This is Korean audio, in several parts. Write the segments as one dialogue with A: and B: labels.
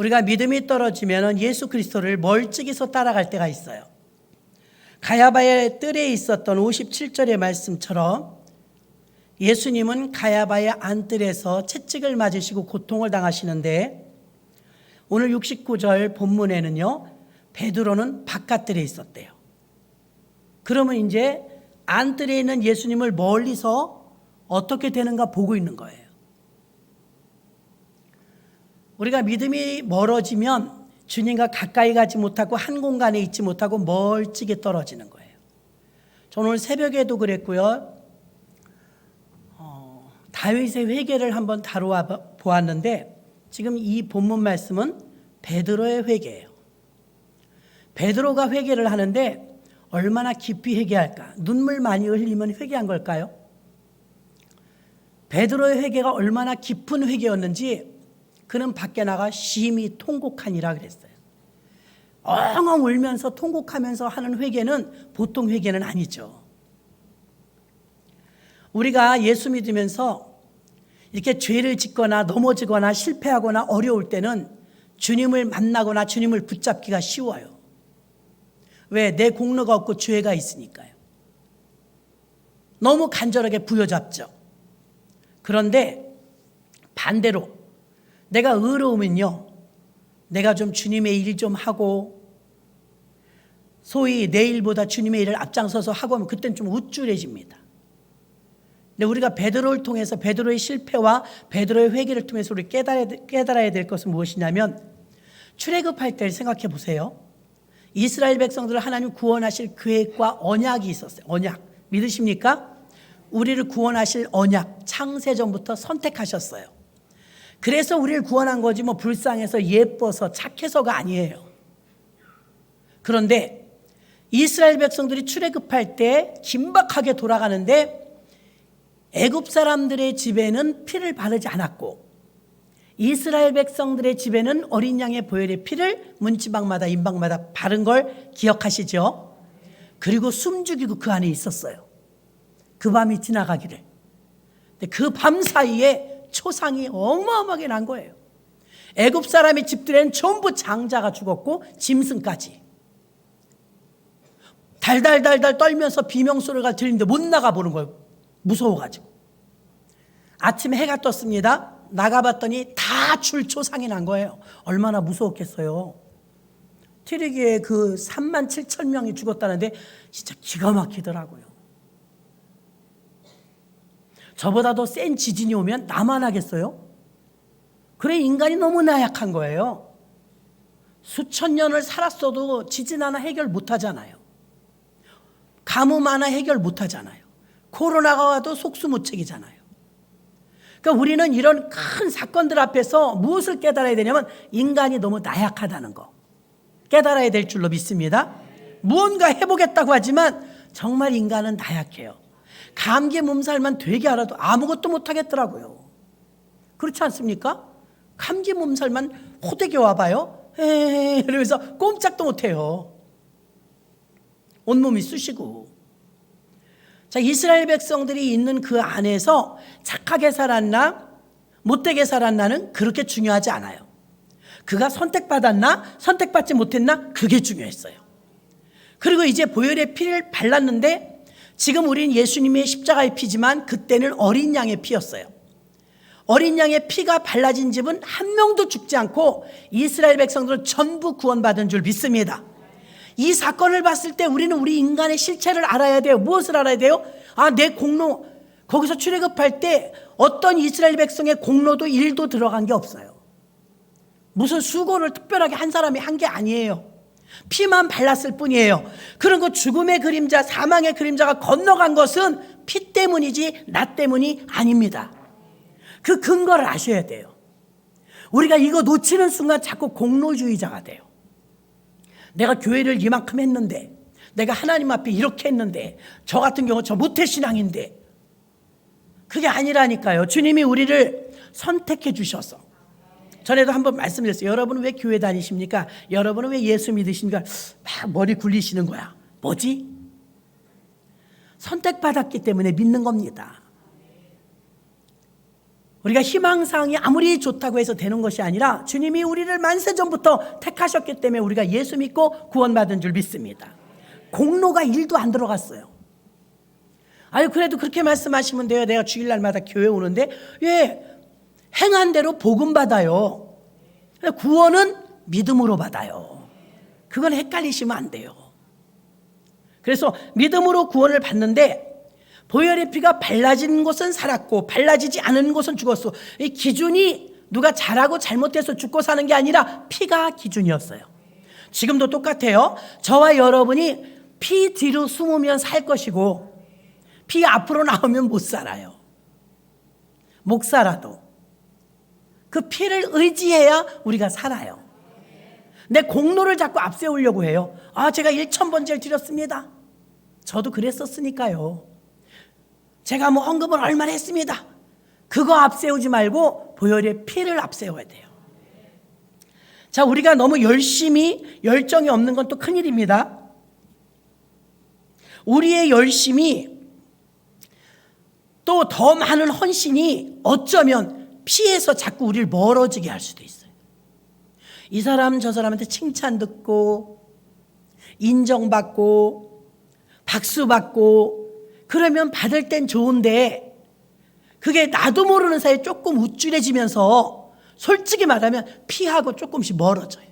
A: 우리가 믿음이 떨어지면 예수 그리스도를 멀찍이서 따라갈 때가 있어요. 가야바의 뜰에 있었던 57절의 말씀처럼 예수님은 가야바의 안뜰에서 채찍을 맞으시고 고통을 당하시는데, 오늘 69절 본문에는요, 베드로는 바깥뜰에 있었대요. 그러면 이제 안뜰에 있는 예수님을 멀리서 어떻게 되는가 보고 있는 거예요. 우리가 믿음이 멀어지면 주님과 가까이 가지 못하고 한 공간에 있지 못하고 멀찍이 떨어지는 거예요. 저는 오늘 새벽에도 그랬고요. 다윗의 회개를 한번 다루어 보았는데, 지금 이 본문 말씀은 베드로의 회개예요. 베드로가 회개를 하는데 얼마나 깊이 회개할까? 눈물 많이 흘리면 회개한 걸까요? 베드로의 회개가 얼마나 깊은 회개였는지 그는 밖에 나가 심히 통곡하니라 그랬어요. 엉엉 울면서 통곡하면서 하는 회개는 보통 회개는 아니죠. 우리가 예수 믿으면서 이렇게 죄를 짓거나 넘어지거나 실패하거나 어려울 때는 주님을 만나거나 주님을 붙잡기가 쉬워요. 왜? 내 공로가 없고 죄가 있으니까요. 너무 간절하게 부여잡죠. 그런데 반대로 내가 의로우면요, 내가 좀 주님의 일 좀 하고 소위 내 일보다 주님의 일을 앞장서서 하고 하면 그때는 좀 우쭐해집니다. 근데 우리가 베드로를 통해서, 베드로의 실패와 베드로의 회개를 통해서 우리 깨달아야 될 것은 무엇이냐면, 출애굽할 때를 생각해 보세요. 이스라엘 백성들을 하나님 구원하실 계획과 언약이 있었어요. 언약 믿으십니까? 우리를 구원하실 언약 창세전부터 선택하셨어요. 그래서 우리를 구원한 거지 뭐 불쌍해서 예뻐서 착해서가 아니에요. 그런데 이스라엘 백성들이 출애굽할 때 긴박하게 돌아가는데 애굽 사람들의 집에는 피를 바르지 않았고 이스라엘 백성들의 집에는 어린 양의 보혈의 피를 문지방마다 임방마다 바른 걸 기억하시죠? 그리고 숨죽이고 그 안에 있었어요. 그 밤이 지나가기를. 근데 그 밤 사이에 초상이 어마어마하게 난 거예요. 애굽 사람의 집들에는 전부 장자가 죽었고 짐승까지. 달달달달 떨면서 비명소리가 들리는데 못 나가보는 거예요. 무서워가지고. 아침에 해가 떴습니다. 나가봤더니 다 줄초상이 난 거예요. 얼마나 무서웠겠어요. 튀르기에 그 3만 7천 명이 죽었다는데 진짜 기가 막히더라고요. 저보다 더 센 지진이 오면 나만 하겠어요? 그래, 인간이 너무 나약한 거예요. 수천 년을 살았어도 지진 하나 해결 못 하잖아요. 가뭄 하나 해결 못 하잖아요. 코로나가 와도 속수무책이잖아요. 그러니까 우리는 이런 큰 사건들 앞에서 무엇을 깨달아야 되냐면 인간이 너무 나약하다는 거 깨달아야 될 줄로 믿습니다. 무언가 해보겠다고 하지만 정말 인간은 나약해요. 감기 몸살만 되게 알아도 아무것도 못하겠더라고요. 그렇지 않습니까? 감기 몸살만 호되게 와봐요. 이러면서 꼼짝도 못해요. 온몸이 쑤시고. 자, 이스라엘 백성들이 있는 그 안에서 착하게 살았나 못되게 살았나는 그렇게 중요하지 않아요. 그가 선택받았나 선택받지 못했나 그게 중요했어요. 그리고 이제 보혈의 피를 발랐는데 지금 우린 예수님의 십자가의 피지만 그때는 어린 양의 피였어요. 어린 양의 피가 발라진 집은 한 명도 죽지 않고 이스라엘 백성들은 전부 구원받은 줄 믿습니다. 이 사건을 봤을 때 우리는 우리 인간의 실체를 알아야 돼요. 무엇을 알아야 돼요? 내 공로, 거기서 출애굽할 때 어떤 이스라엘 백성의 공로도 일도 들어간 게 없어요. 무슨 수고를 특별하게 한 사람이 한 게 아니에요. 피만 발랐을 뿐이에요. 그런 거 죽음의 그림자, 사망의 그림자가 건너간 것은 피 때문이지 나 때문이 아닙니다. 그 근거를 아셔야 돼요. 우리가 이거 놓치는 순간 자꾸 공로주의자가 돼요. 내가 교회를 이만큼 했는데, 내가 하나님 앞에 이렇게 했는데, 저 같은 경우 저 모태신앙인데, 그게 아니라니까요. 주님이 우리를 선택해 주셔서. 전에도 한번 말씀드렸어요. 여러분은 왜 교회 다니십니까? 여러분은 왜 예수 믿으십니까? 막 머리 굴리시는 거야. 뭐지? 선택받았기 때문에 믿는 겁니다. 우리가 희망사항이 아무리 좋다고 해서 되는 것이 아니라 주님이 우리를 만세전부터 택하셨기 때문에 우리가 예수 믿고 구원받은 줄 믿습니다. 공로가 1도 안 들어갔어요. 아유, 그래도 그렇게 말씀하시면 돼요. 내가 주일날마다 교회 오는데. 예, 행한 대로 복음 받아요. 구원은 믿음으로 받아요. 그건 헷갈리시면 안 돼요. 그래서 믿음으로 구원을 받는데 보혈의 피가 발라진 곳은 살았고 발라지지 않은 곳은 죽었어. 이 기준이 누가 잘하고 잘못해서 죽고 사는 게 아니라 피가 기준이었어요. 지금도 똑같아요. 저와 여러분이 피 뒤로 숨으면 살 것이고 피 앞으로 나오면 못 살아요. 못 살아도 그 피를 의지해야 우리가 살아요. 내 공로를 자꾸 앞세우려고 해요. 아, 제가 1000번째를 드렸습니다. 저도 그랬었으니까요. 제가 뭐 헌금을 얼마나 했습니다. 그거 앞세우지 말고 보혈의 피를 앞세워야 돼요. 자, 우리가 너무 열심히 열정이 없는 건 또 큰일입니다. 우리의 열심이 또 더 많은 헌신이 어쩌면 피해서 자꾸 우리를 멀어지게 할 수도 있어요. 이 사람 저 사람한테 칭찬 듣고 인정받고 박수 받고 그러면 받을 땐 좋은데 그게 나도 모르는 사이에 조금 우쭐해지면서 솔직히 말하면 피하고 조금씩 멀어져요.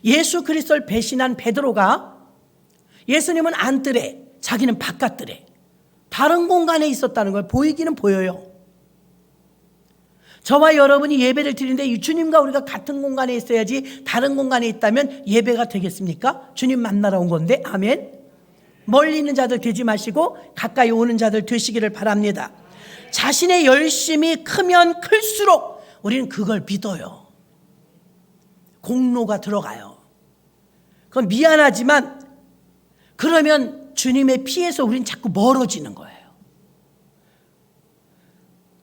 A: 예수 그리스도를 배신한 베드로가 예수님은 안뜰에 자기는 바깥뜰에 다른 공간에 있었다는 걸 보이기는 보여요. 저와 여러분이 예배를 드리는데 주님과 우리가 같은 공간에 있어야지 다른 공간에 있다면 예배가 되겠습니까? 주님 만나러 온 건데. 아멘. 멀리 있는 자들 되지 마시고 가까이 오는 자들 되시기를 바랍니다. 자신의 열심이 크면 클수록 우리는 그걸 믿어요. 공로가 들어가요. 그건 미안하지만 그러면 주님의 피에서 우리는 자꾸 멀어지는 거예요.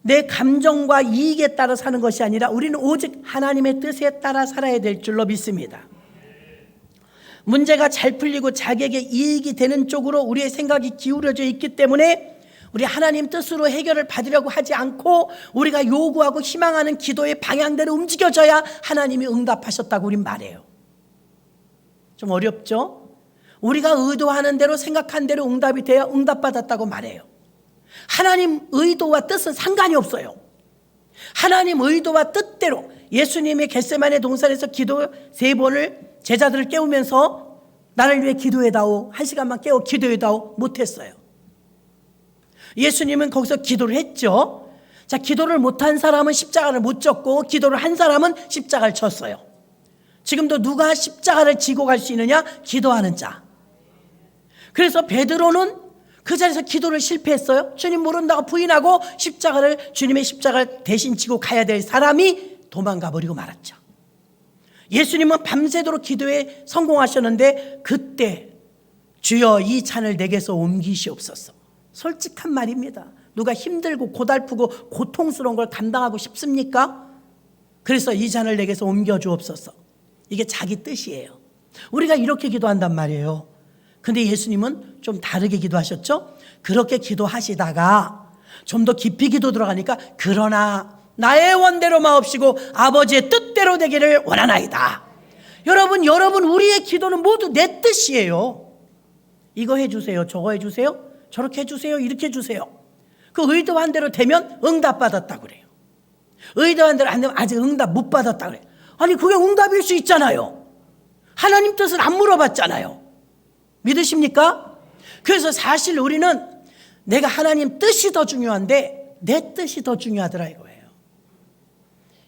A: 내 감정과 이익에 따라 사는 것이 아니라 우리는 오직 하나님의 뜻에 따라 살아야 될 줄로 믿습니다. 문제가 잘 풀리고 자기에게 이익이 되는 쪽으로 우리의 생각이 기울어져 있기 때문에 우리 하나님 뜻으로 해결을 받으려고 하지 않고 우리가 요구하고 희망하는 기도의 방향대로 움직여져야 하나님이 응답하셨다고 우린 말해요. 좀 어렵죠? 우리가 의도하는 대로 생각한 대로 응답이 돼야 응답받았다고 말해요. 하나님 의도와 뜻은 상관이 없어요. 하나님 의도와 뜻대로 예수님의 겟세마네 동산에서 기도 3번을 제자들을 깨우면서 나를 위해 기도해다오, 1시간만 깨워 기도해다오 못했어요. 예수님은 거기서 기도를 했죠. 자, 기도를 못한 사람은 십자가를 못 졌고 기도를 한 사람은 십자가를 졌어요. 지금도 누가 십자가를 지고 갈 수 있느냐? 기도하는 자. 그래서 베드로는 그 자리에서 기도를 실패했어요. 주님 모른다고 부인하고 주님의 십자가를 대신 지고 가야 될 사람이 도망가 버리고 말았죠. 예수님은 밤새도록 기도에 성공하셨는데 그때 주여 이 잔을 내게서 옮기시옵소서. 솔직한 말입니다. 누가 힘들고 고달프고 고통스러운 걸 감당하고 싶습니까? 그래서 이 잔을 내게서 옮겨주옵소서. 이게 자기 뜻이에요. 우리가 이렇게 기도한단 말이에요. 근데 예수님은 좀 다르게 기도하셨죠? 그렇게 기도하시다가 좀 더 깊이 기도 들어가니까 그러나 나의 원대로 마옵시고 아버지의 뜻대로 되기를 원하나이다. 여러분 우리의 기도는 모두 내 뜻이에요. 이거 해주세요, 저거 해주세요, 저렇게 해주세요, 이렇게 해주세요. 그 의도한 대로 되면 응답받았다고 그래요. 의도한 대로 안 되면 아직 응답 못 받았다고 그래요. 아니 그게 응답일 수 있잖아요. 하나님 뜻을 안 물어봤잖아요. 믿으십니까? 그래서 사실 우리는 내가 하나님 뜻이 더 중요한데 내 뜻이 더 중요하더라 이거예요.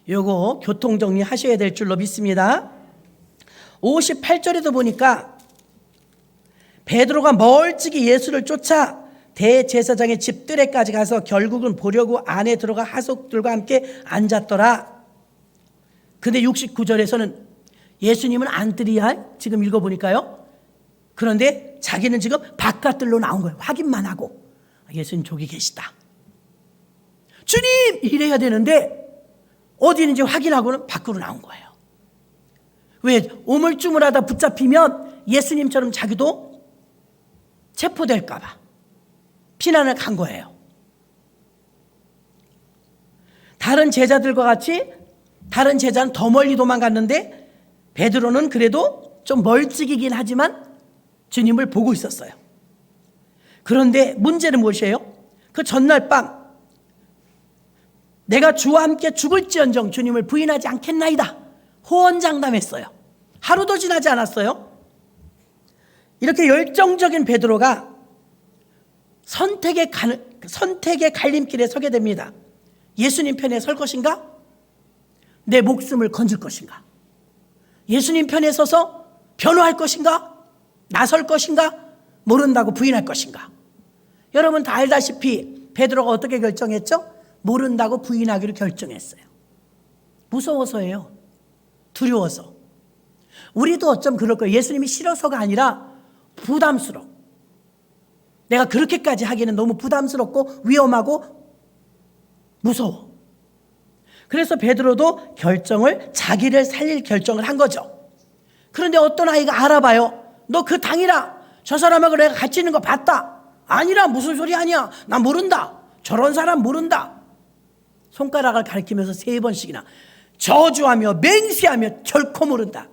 A: 요거 교통정리 하셔야 될 줄로 믿습니다. 58절에도 보니까 베드로가 멀찍이 예수를 쫓아 대제사장의 집들에까지 가서 결국은 보려고 안에 들어가 하석들과 함께 앉았더라. 근데 69절에서는 예수님은 안뜰이야 지금 읽어보니까요. 그런데 자기는 지금 바깥들로 나온 거예요. 확인만 하고 예수님 저기 계시다. 주님 이래야 되는데 어디 있는지 확인하고는 밖으로 나온 거예요. 왜? 우물쭈물하다 붙잡히면 예수님처럼 자기도 체포될까 봐 피난을 간 거예요. 다른 제자들과 같이 다른 제자는 더 멀리 도망갔는데 베드로는 그래도 좀 멀찍이긴 하지만 주님을 보고 있었어요. 그런데 문제는 무엇이에요? 그 전날 밤 내가 주와 함께 죽을지언정 주님을 부인하지 않겠나이다 호언장담했어요. 하루도 지나지 않았어요. 이렇게 열정적인 베드로가 선택의 갈림길에 서게 됩니다. 예수님 편에 설 것인가? 내 목숨을 건질 것인가? 예수님 편에 서서 변호할 것인가? 나설 것인가? 모른다고 부인할 것인가? 여러분 다 알다시피 베드로가 어떻게 결정했죠? 모른다고 부인하기로 결정했어요. 무서워서예요. 두려워서. 우리도 어쩜 그럴 거예요. 예수님이 싫어서가 아니라 부담스러워. 내가 그렇게까지 하기는 너무 부담스럽고 위험하고 무서워. 그래서 베드로도 자기를 살릴 결정을 한 거죠. 그런데 어떤 아이가 알아봐요. 너 그 당이라 저 사람하고 내가 같이 있는 거 봤다. 아니라 무슨 소리 아니야. 나 모른다. 저런 사람 모른다. 손가락을 가리키면서 3번씩이나 저주하며 맹세하며 결코 모른다.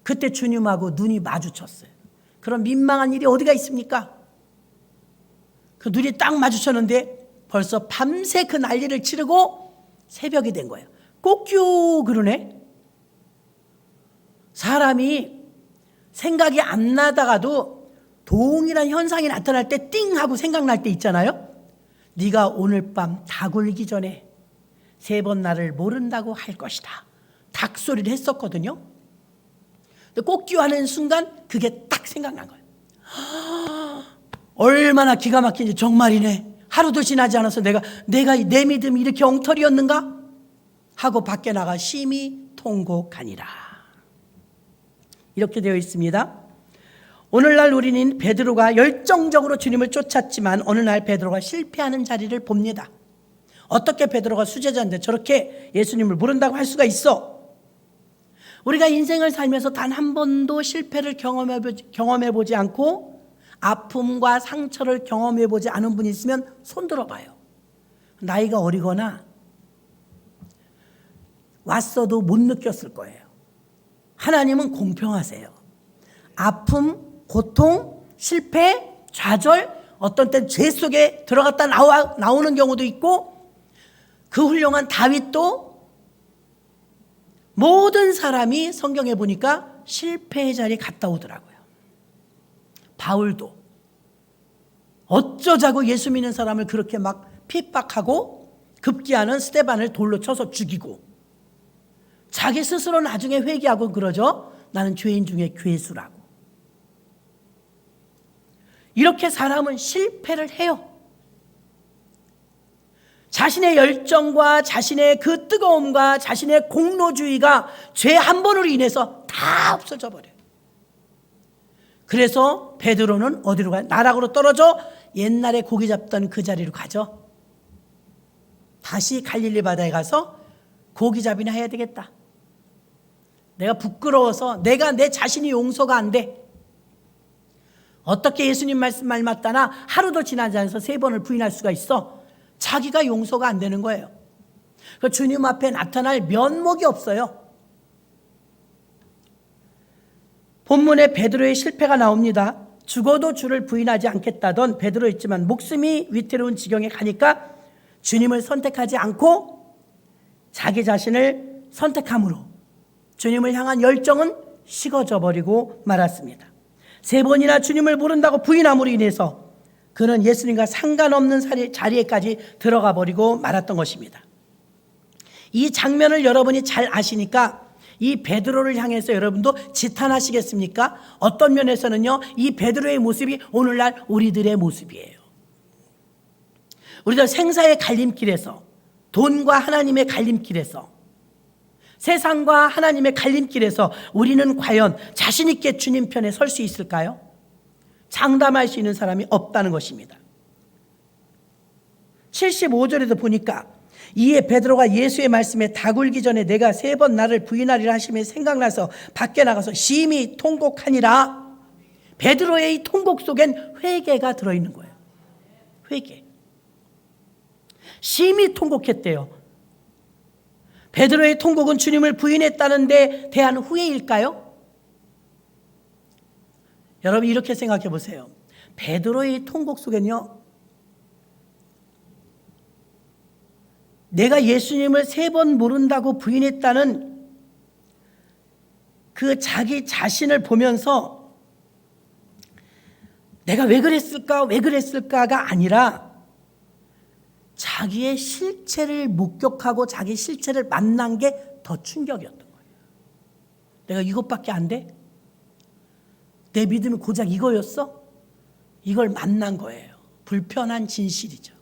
A: 그때 주님하고 눈이 마주쳤어요. 그런 민망한 일이 어디가 있습니까? 그 눈이 딱 마주쳤는데 벌써 밤새 그 난리를 치르고 새벽이 된 거예요. 꼬끼 그러네. 사람이 생각이 안 나다가도 동일한 현상이 나타날 때 띵 하고 생각날 때 있잖아요. 네가 오늘 밤 다 굴기 전에 3번 나를 모른다고 할 것이다. 닭소리를 했었거든요. 근데 꼬끼하는 순간 그게 딱 생각난 거예요. 얼마나 기가 막힌지 정말이네. 하루도 지나지 않아서 내가 내 믿음이 이렇게 엉터리였는가? 하고 밖에 나가 심히 통곡하니라. 이렇게 되어 있습니다. 오늘날 우리는 베드로가 열정적으로 주님을 쫓았지만 어느 날 베드로가 실패하는 자리를 봅니다. 어떻게 베드로가 수제자인데 저렇게 예수님을 모른다고 할 수가 있어? 우리가 인생을 살면서 단 한 번도 실패를 경험해보지 않고 아픔과 상처를 경험해보지 않은 분이 있으면 손 들어봐요. 나이가 어리거나 왔어도 못 느꼈을 거예요. 하나님은 공평하세요. 아픔, 고통, 실패, 좌절, 어떤 때는 죄 속에 들어갔다 나오는 경우도 있고 그 훌륭한 다윗도 모든 사람이 성경에 보니까 실패의 자리에 갔다 오더라고요. 바울도 어쩌자고 예수 믿는 사람을 그렇게 막 핍박하고 급기야는 스데반을 돌로 쳐서 죽이고 자기 스스로 나중에 회개하고 그러죠. 나는 죄인 중에 괴수라고. 이렇게 사람은 실패를 해요. 자신의 열정과 자신의 그 뜨거움과 자신의 공로주의가 죄 한 번으로 인해서 다 없어져 버려요. 그래서 베드로는 어디로 가요? 나락으로 떨어져 옛날에 고기 잡던 그 자리로 가죠. 다시 갈릴리 바다에 가서 고기잡이나 해야 되겠다. 내가 부끄러워서 내가 내 자신이 용서가 안 돼. 어떻게 예수님 말씀 말 맞다나 하루도 지나지 않아서 3번을 부인할 수가 있어? 자기가 용서가 안 되는 거예요. 그 주님 앞에 나타날 면목이 없어요. 본문에 베드로의 실패가 나옵니다. 죽어도 주를 부인하지 않겠다던 베드로였지만 목숨이 위태로운 지경에 가니까 주님을 선택하지 않고 자기 자신을 선택함으로 주님을 향한 열정은 식어져 버리고 말았습니다. 3번이나 주님을 모른다고 부인함으로 인해서 그는 예수님과 상관없는 자리에까지 들어가 버리고 말았던 것입니다. 이 장면을 여러분이 잘 아시니까 이 베드로를 향해서 여러분도 지탄하시겠습니까? 어떤 면에서는요, 이 베드로의 모습이 오늘날 우리들의 모습이에요. 우리들 생사의 갈림길에서, 돈과 하나님의 갈림길에서, 세상과 하나님의 갈림길에서 우리는 과연 자신 있게 주님 편에 설 수 있을까요? 장담할 수 있는 사람이 없다는 것입니다. 75절에도 보니까 이에 베드로가 예수의 말씀에 다 굴기 전에 내가 3번 나를 부인하리라 하시며 생각나서 밖에 나가서 심히 통곡하니라. 베드로의 이 통곡 속엔 회개가 들어있는 거예요. 회개. 심히 통곡했대요. 베드로의 통곡은 주님을 부인했다는 데 대한 후회일까요? 여러분 이렇게 생각해 보세요. 베드로의 통곡 속에는요, 내가 예수님을 3번 모른다고 부인했다는 그 자기 자신을 보면서 내가 왜 그랬을까가 아니라 자기의 실체를 목격하고 자기 실체를 만난 게 더 충격이었던 거예요. 내가 이것밖에 안 돼? 내 믿음이 고작 이거였어? 이걸 만난 거예요. 불편한 진실이죠.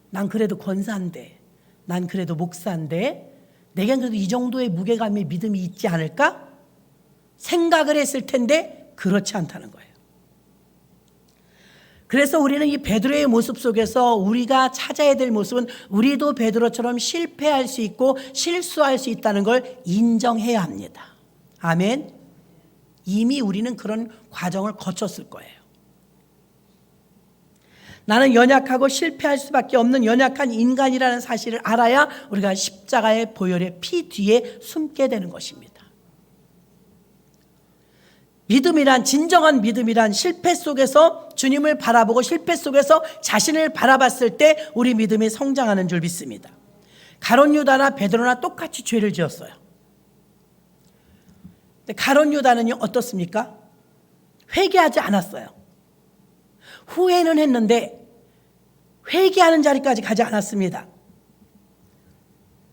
A: 난 그래도 권사인데, 난 그래도 목사인데, 내겐 그래도 이 정도의 무게감의 믿음이 있지 않을까? 생각을 했을 텐데 그렇지 않다는 거예요. 그래서 우리는 이 베드로의 모습 속에서 우리가 찾아야 될 모습은 우리도 베드로처럼 실패할 수 있고 실수할 수 있다는 걸 인정해야 합니다. 아멘. 이미 우리는 그런 과정을 거쳤을 거예요. 나는 연약하고 실패할 수밖에 없는 연약한 인간이라는 사실을 알아야 우리가 십자가의 보혈의 피 뒤에 숨게 되는 것입니다. 믿음이란, 진정한 믿음이란 실패 속에서 주님을 바라보고 실패 속에서 자신을 바라봤을 때 우리 믿음이 성장하는 줄 믿습니다. 가룟 유다나 베드로나 똑같이 죄를 지었어요. 가룟 유다는요 어떻습니까? 회개하지 않았어요. 후회는 했는데 회개하는 자리까지 가지 않았습니다.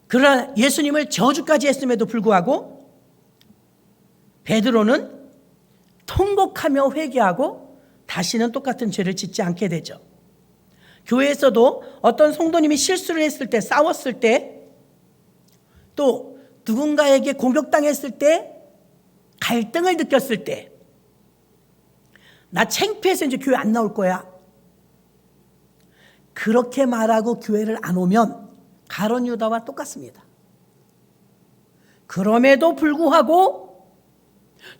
A: 그러나 예수님을 저주까지 했음에도 불구하고 베드로는 통곡하며 회개하고 다시는 똑같은 죄를 짓지 않게 되죠. 교회에서도 어떤 성도님이 실수를 했을 때, 싸웠을 때, 또 누군가에게 공격당했을 때, 갈등을 느꼈을 때, 나 창피해서 이제 교회 안 나올 거야, 그렇게 말하고 교회를 안 오면 가룟 유다와 똑같습니다. 그럼에도 불구하고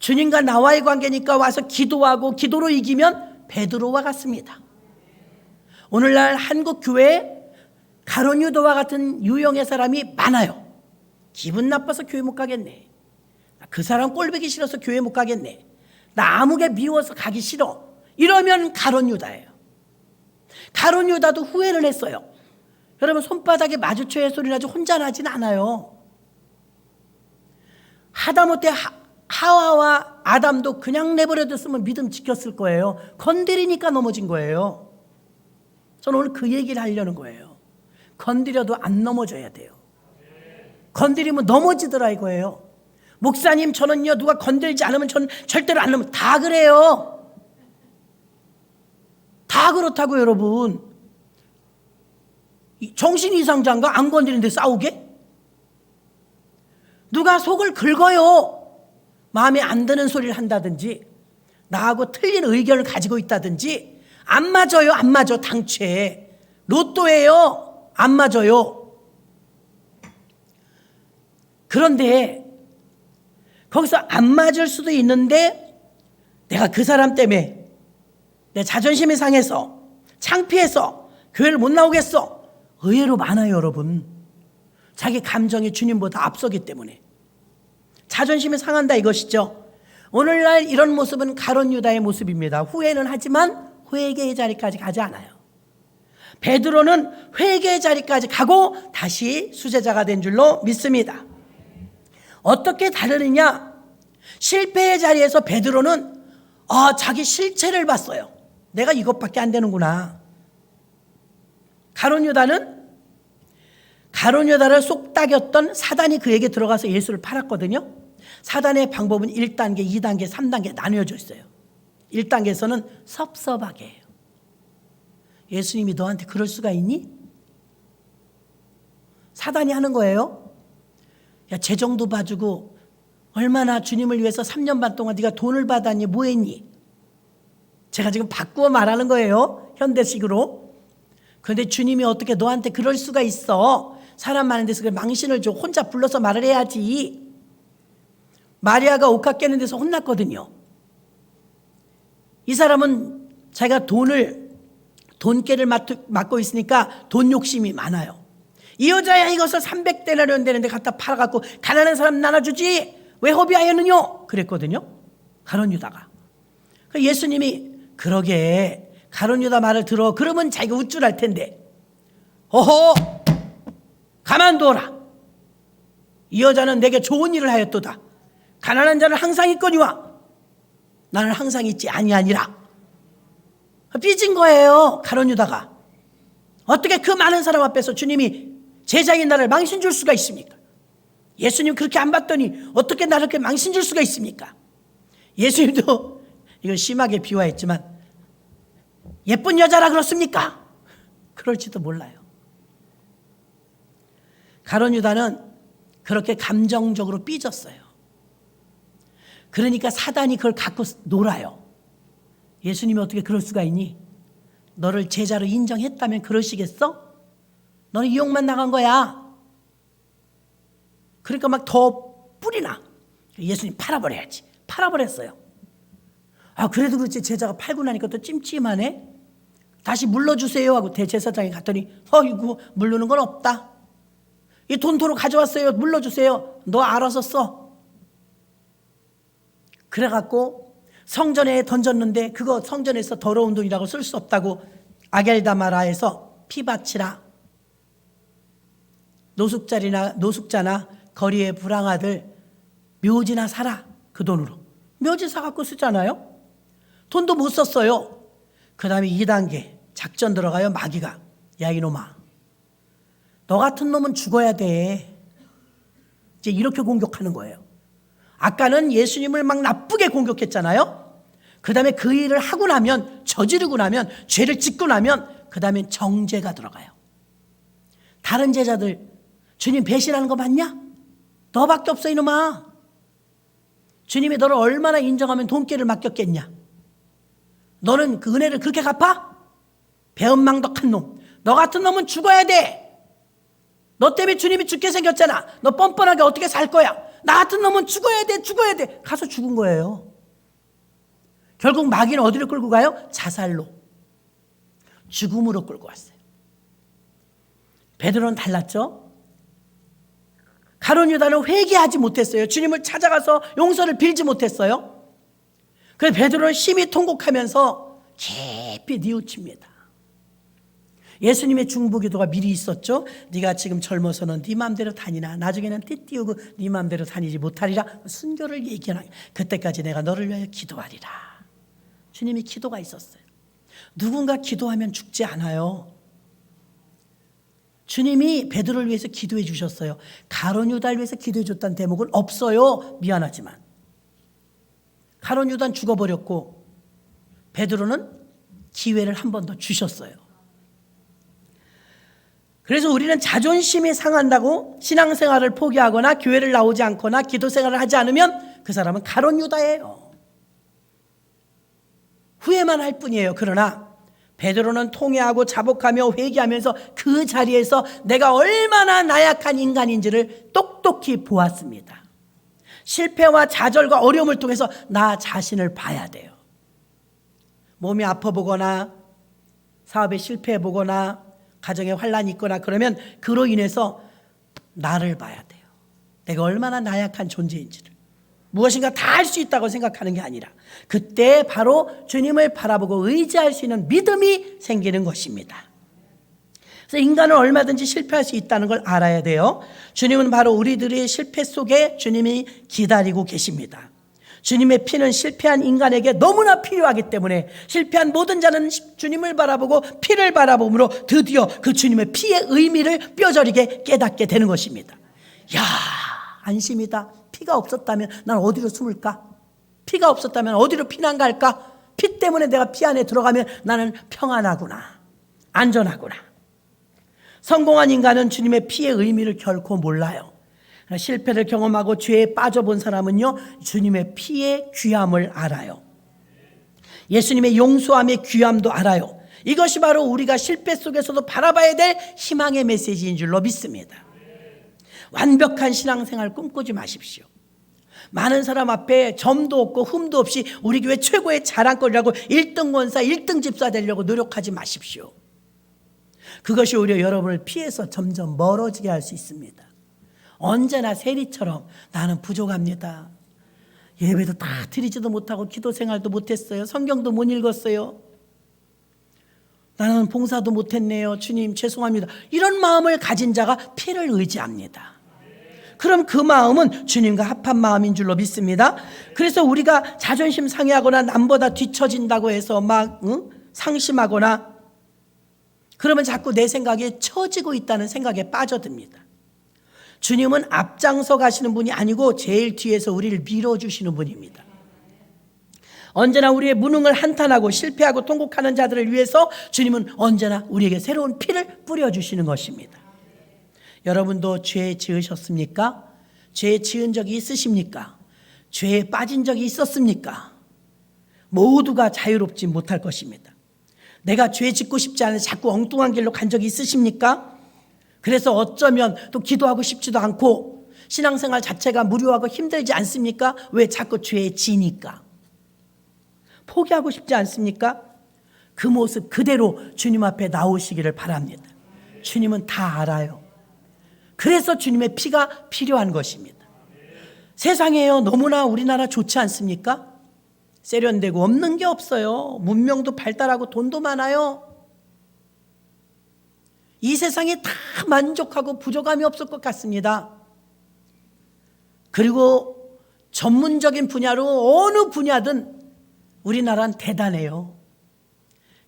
A: 주님과 나와의 관계니까 와서 기도하고 기도로 이기면 베드로와 같습니다. 오늘날 한국 교회에 가룟 유다와 같은 유형의 사람이 많아요. 기분 나빠서 교회 못 가겠네. 그 사람 꼴보기 싫어서 교회 못 가겠네. 나 아무개 미워서 가기 싫어. 이러면 가룟 유다예요. 가룟 유다도 후회를 했어요. 여러분 손바닥에 마주쳐야 소리 나지 혼자 나진 않아요. 하다못해 하와와 아담도 그냥 내버려뒀으면 믿음 지켰을 거예요. 건드리니까 넘어진 거예요. 저는 오늘 그 얘기를 하려는 거예요. 건드려도 안 넘어져야 돼요. 건드리면 넘어지더라 이거예요. 목사님 저는요 누가 건들지 않으면 저는 절대로 안 넘어. 다 그래요. 다 그렇다고 여러분. 정신 이상자인가? 안 건드리는데 싸우게? 누가 속을 긁어요. 마음에 안 드는 소리를 한다든지 나하고 틀린 의견을 가지고 있다든지 안 맞아요. 안 맞아. 당최 로또예요. 안 맞아요. 그런데 거기서 안 맞을 수도 있는데 내가 그 사람 때문에 내 자존심이 상해서 창피해서 교회를 못 나오겠어. 의외로 많아요 여러분. 자기 감정이 주님보다 앞서기 때문에 자존심이 상한다 이것이죠. 오늘날 이런 모습은 가룟 유다의 모습입니다. 후회는 하지만 회개의 자리까지 가지 않아요. 베드로는 회개의 자리까지 가고 다시 수제자가 된 줄로 믿습니다. 어떻게 다르느냐? 실패의 자리에서 베드로는 자기 실체를 봤어요. 내가 이것밖에 안 되는구나. 가룟 유다를 쏙닥였던 사단이 그에게 들어가서 예수를 팔았거든요. 사단의 방법은 1단계, 2단계, 3단계 나뉘어져 있어요. 1단계에서는 섭섭하게 해요. 예수님이 너한테 그럴 수가 있니? 사단이 하는 거예요. 야, 재정도 봐주고 얼마나 주님을 위해서 3년 반 동안 네가 돈을 받았니? 뭐 했니? 제가 지금 바꾸어 말하는 거예요. 현대식으로. 그런데 주님이 어떻게 너한테 그럴 수가 있어? 사람 많은 데서 그걸 망신을 줘. 혼자 불러서 말을 해야지. 마리아가 옥합 깨는 데서 혼났거든요. 이 사람은 자기가 돈깨를 맡고 있으니까 돈 욕심이 많아요. 이 여자야 이것을 300데나리온 되는데 갖다 팔아갖고 가난한 사람 나눠주지 왜 허비하였느뇨 그랬거든요. 가룟 유다가. 예수님이 그러게 가룟 유다 말을 들어 그러면 자기가 우쭐할 텐데 어허 가만두어라. 이 여자는 내게 좋은 일을 하였도다. 가난한 자는 항상 있거니와 나는 항상 있지 아니하니라. 삐진 거예요. 가룟 유다가. 어떻게 그 많은 사람 앞에서 주님이 제자인 나를 망신 줄 수가 있습니까? 예수님 그렇게 안 봤더니 어떻게 나를 그렇게 망신 줄 수가 있습니까? 예수님도 이걸 심하게 비유했지만 예쁜 여자라 그렇습니까? 그럴지도 몰라요. 가룟 유다는 그렇게 감정적으로 삐졌어요. 그러니까 사단이 그걸 갖고 놀아요. 예수님이 어떻게 그럴 수가 있니? 너를 제자로 인정했다면 그러시겠어? 너는 이용만 나간 거야. 그러니까 막 더 뿌리나. 예수님 팔아버려야지. 팔아버렸어요. 아 그래도 그렇지 제자가 팔고 나니까 또 찜찜하네. 다시 물러주세요 하고 대제사장이 갔더니 이거 물르는 건 없다. 이 돈 도로 가져왔어요. 물러주세요. 너 알아서 써. 그래갖고 성전에 던졌는데 그거 성전에서 더러운 돈이라고 쓸 수 없다고 아겔다마라에서 피바치라. 노숙자나 거리의 불황아들 묘지나 사라. 그 돈으로. 묘지 사갖고 쓰잖아요. 돈도 못 썼어요. 그 다음에 2단계 작전 들어가요. 마귀가 야 이놈아 너 같은 놈은 죽어야 돼. 이제 이렇게 공격하는 거예요. 아까는 예수님을 막 나쁘게 공격했잖아요. 그 다음에 그 일을 하고 나면 저지르고 나면 죄를 짓고 나면 그 다음에 정죄가 들어가요. 다른 제자들 주님 배신하는 거 맞냐? 너밖에 없어 이놈아. 주님이 너를 얼마나 인정하면 돈깨를 맡겼겠냐? 너는 그 은혜를 그렇게 갚아? 배은망덕한 놈. 너 같은 놈은 죽어야 돼. 너 때문에 주님이 죽게 생겼잖아. 너 뻔뻔하게 어떻게 살 거야? 나 같은 놈은 죽어야 돼. 죽어야 돼. 가서 죽은 거예요. 결국 마귀는 어디로 끌고 가요? 자살로. 죽음으로 끌고 왔어요. 베드로는 달랐죠? 가룟 유다는 회개하지 못했어요. 주님을 찾아가서 용서를 빌지 못했어요. 그래서 베드로는 심히 통곡하면서 깊이 뉘우칩니다. 예수님의 중보기도가 미리 있었죠. 네가 지금 젊어서는 네 마음대로 다니나 나중에는 띠띠우고 네 마음대로 다니지 못하리라. 순교를 얘기하나 그때까지 내가 너를 위하여 기도하리라. 주님이 기도가 있었어요. 누군가 기도하면 죽지 않아요. 주님이 베드로를 위해서 기도해 주셨어요. 가룟 유다를 위해서 기도해 줬다는 대목은 없어요. 미안하지만 가룟 유다는 죽어버렸고 베드로는 기회를 한 번 더 주셨어요. 그래서 우리는 자존심이 상한다고 신앙생활을 포기하거나 교회를 나오지 않거나 기도생활을 하지 않으면 그 사람은 가룟 유다예요. 후회만 할 뿐이에요. 그러나 베드로는 통회하고 자복하며 회개하면서 그 자리에서 내가 얼마나 나약한 인간인지를 똑똑히 보았습니다. 실패와 좌절과 어려움을 통해서 나 자신을 봐야 돼요. 몸이 아파 보거나 사업에 실패해 보거나 가정에 환란이 있거나 그러면 그로 인해서 나를 봐야 돼요. 내가 얼마나 나약한 존재인지를. 무엇인가 다 할 수 있다고 생각하는 게 아니라 그때 바로 주님을 바라보고 의지할 수 있는 믿음이 생기는 것입니다. 그래서 인간은 얼마든지 실패할 수 있다는 걸 알아야 돼요. 주님은 바로 우리들의 실패 속에 주님이 기다리고 계십니다. 주님의 피는 실패한 인간에게 너무나 필요하기 때문에 실패한 모든 자는 주님을 바라보고 피를 바라보므로 드디어 그 주님의 피의 의미를 뼈저리게 깨닫게 되는 것입니다. 야, 안심이다. 피가 없었다면 난 어디로 숨을까? 피가 없었다면 어디로 피난 갈까? 피 때문에 내가 피 안에 들어가면 나는 평안하구나. 안전하구나. 성공한 인간은 주님의 피의 의미를 결코 몰라요. 실패를 경험하고 죄에 빠져본 사람은요, 주님의 피의 귀함을 알아요. 예수님의 용서함의 귀함도 알아요. 이것이 바로 우리가 실패 속에서도 바라봐야 될 희망의 메시지인 줄로 믿습니다. 완벽한 신앙생활 꿈꾸지 마십시오. 많은 사람 앞에 점도 없고 흠도 없이 우리 교회 최고의 자랑거리라고 1등 권사, 1등 집사 되려고 노력하지 마십시오. 그것이 오히려 여러분을 피해서 점점 멀어지게 할 수 있습니다. 언제나 세리처럼 나는 부족합니다. 예배도 다 드리지도 못하고 기도 생활도 못했어요. 성경도 못 읽었어요. 나는 봉사도 못했네요. 주님 죄송합니다. 이런 마음을 가진 자가 피를 의지합니다. 그럼 그 마음은 주님과 합한 마음인 줄로 믿습니다. 그래서 우리가 자존심 상해하거나 남보다 뒤처진다고 해서 막 상심하거나 그러면 자꾸 내 생각에 처지고 있다는 생각에 빠져듭니다. 주님은 앞장서 가시는 분이 아니고 제일 뒤에서 우리를 밀어주시는 분입니다. 언제나 우리의 무능을 한탄하고 실패하고 통곡하는 자들을 위해서 주님은 언제나 우리에게 새로운 피를 뿌려주시는 것입니다. 여러분도 죄 지으셨습니까? 죄 지은 적이 있으십니까? 죄에 빠진 적이 있었습니까? 모두가 자유롭지 못할 것입니다. 내가 죄 짓고 싶지 않아서 자꾸 엉뚱한 길로 간 적이 있으십니까? 그래서 어쩌면 또 기도하고 싶지도 않고 신앙생활 자체가 무료하고 힘들지 않습니까? 왜 자꾸 죄에 지니까? 포기하고 싶지 않습니까? 그 모습 그대로 주님 앞에 나오시기를 바랍니다. 주님은 다 알아요. 그래서 주님의 피가 필요한 것입니다. 세상에요, 너무나 우리나라 좋지 않습니까? 세련되고 없는 게 없어요. 문명도 발달하고 돈도 많아요. 이 세상에 다 만족하고 부족함이 없을 것 같습니다. 그리고 전문적인 분야로 어느 분야든 우리나라는 대단해요.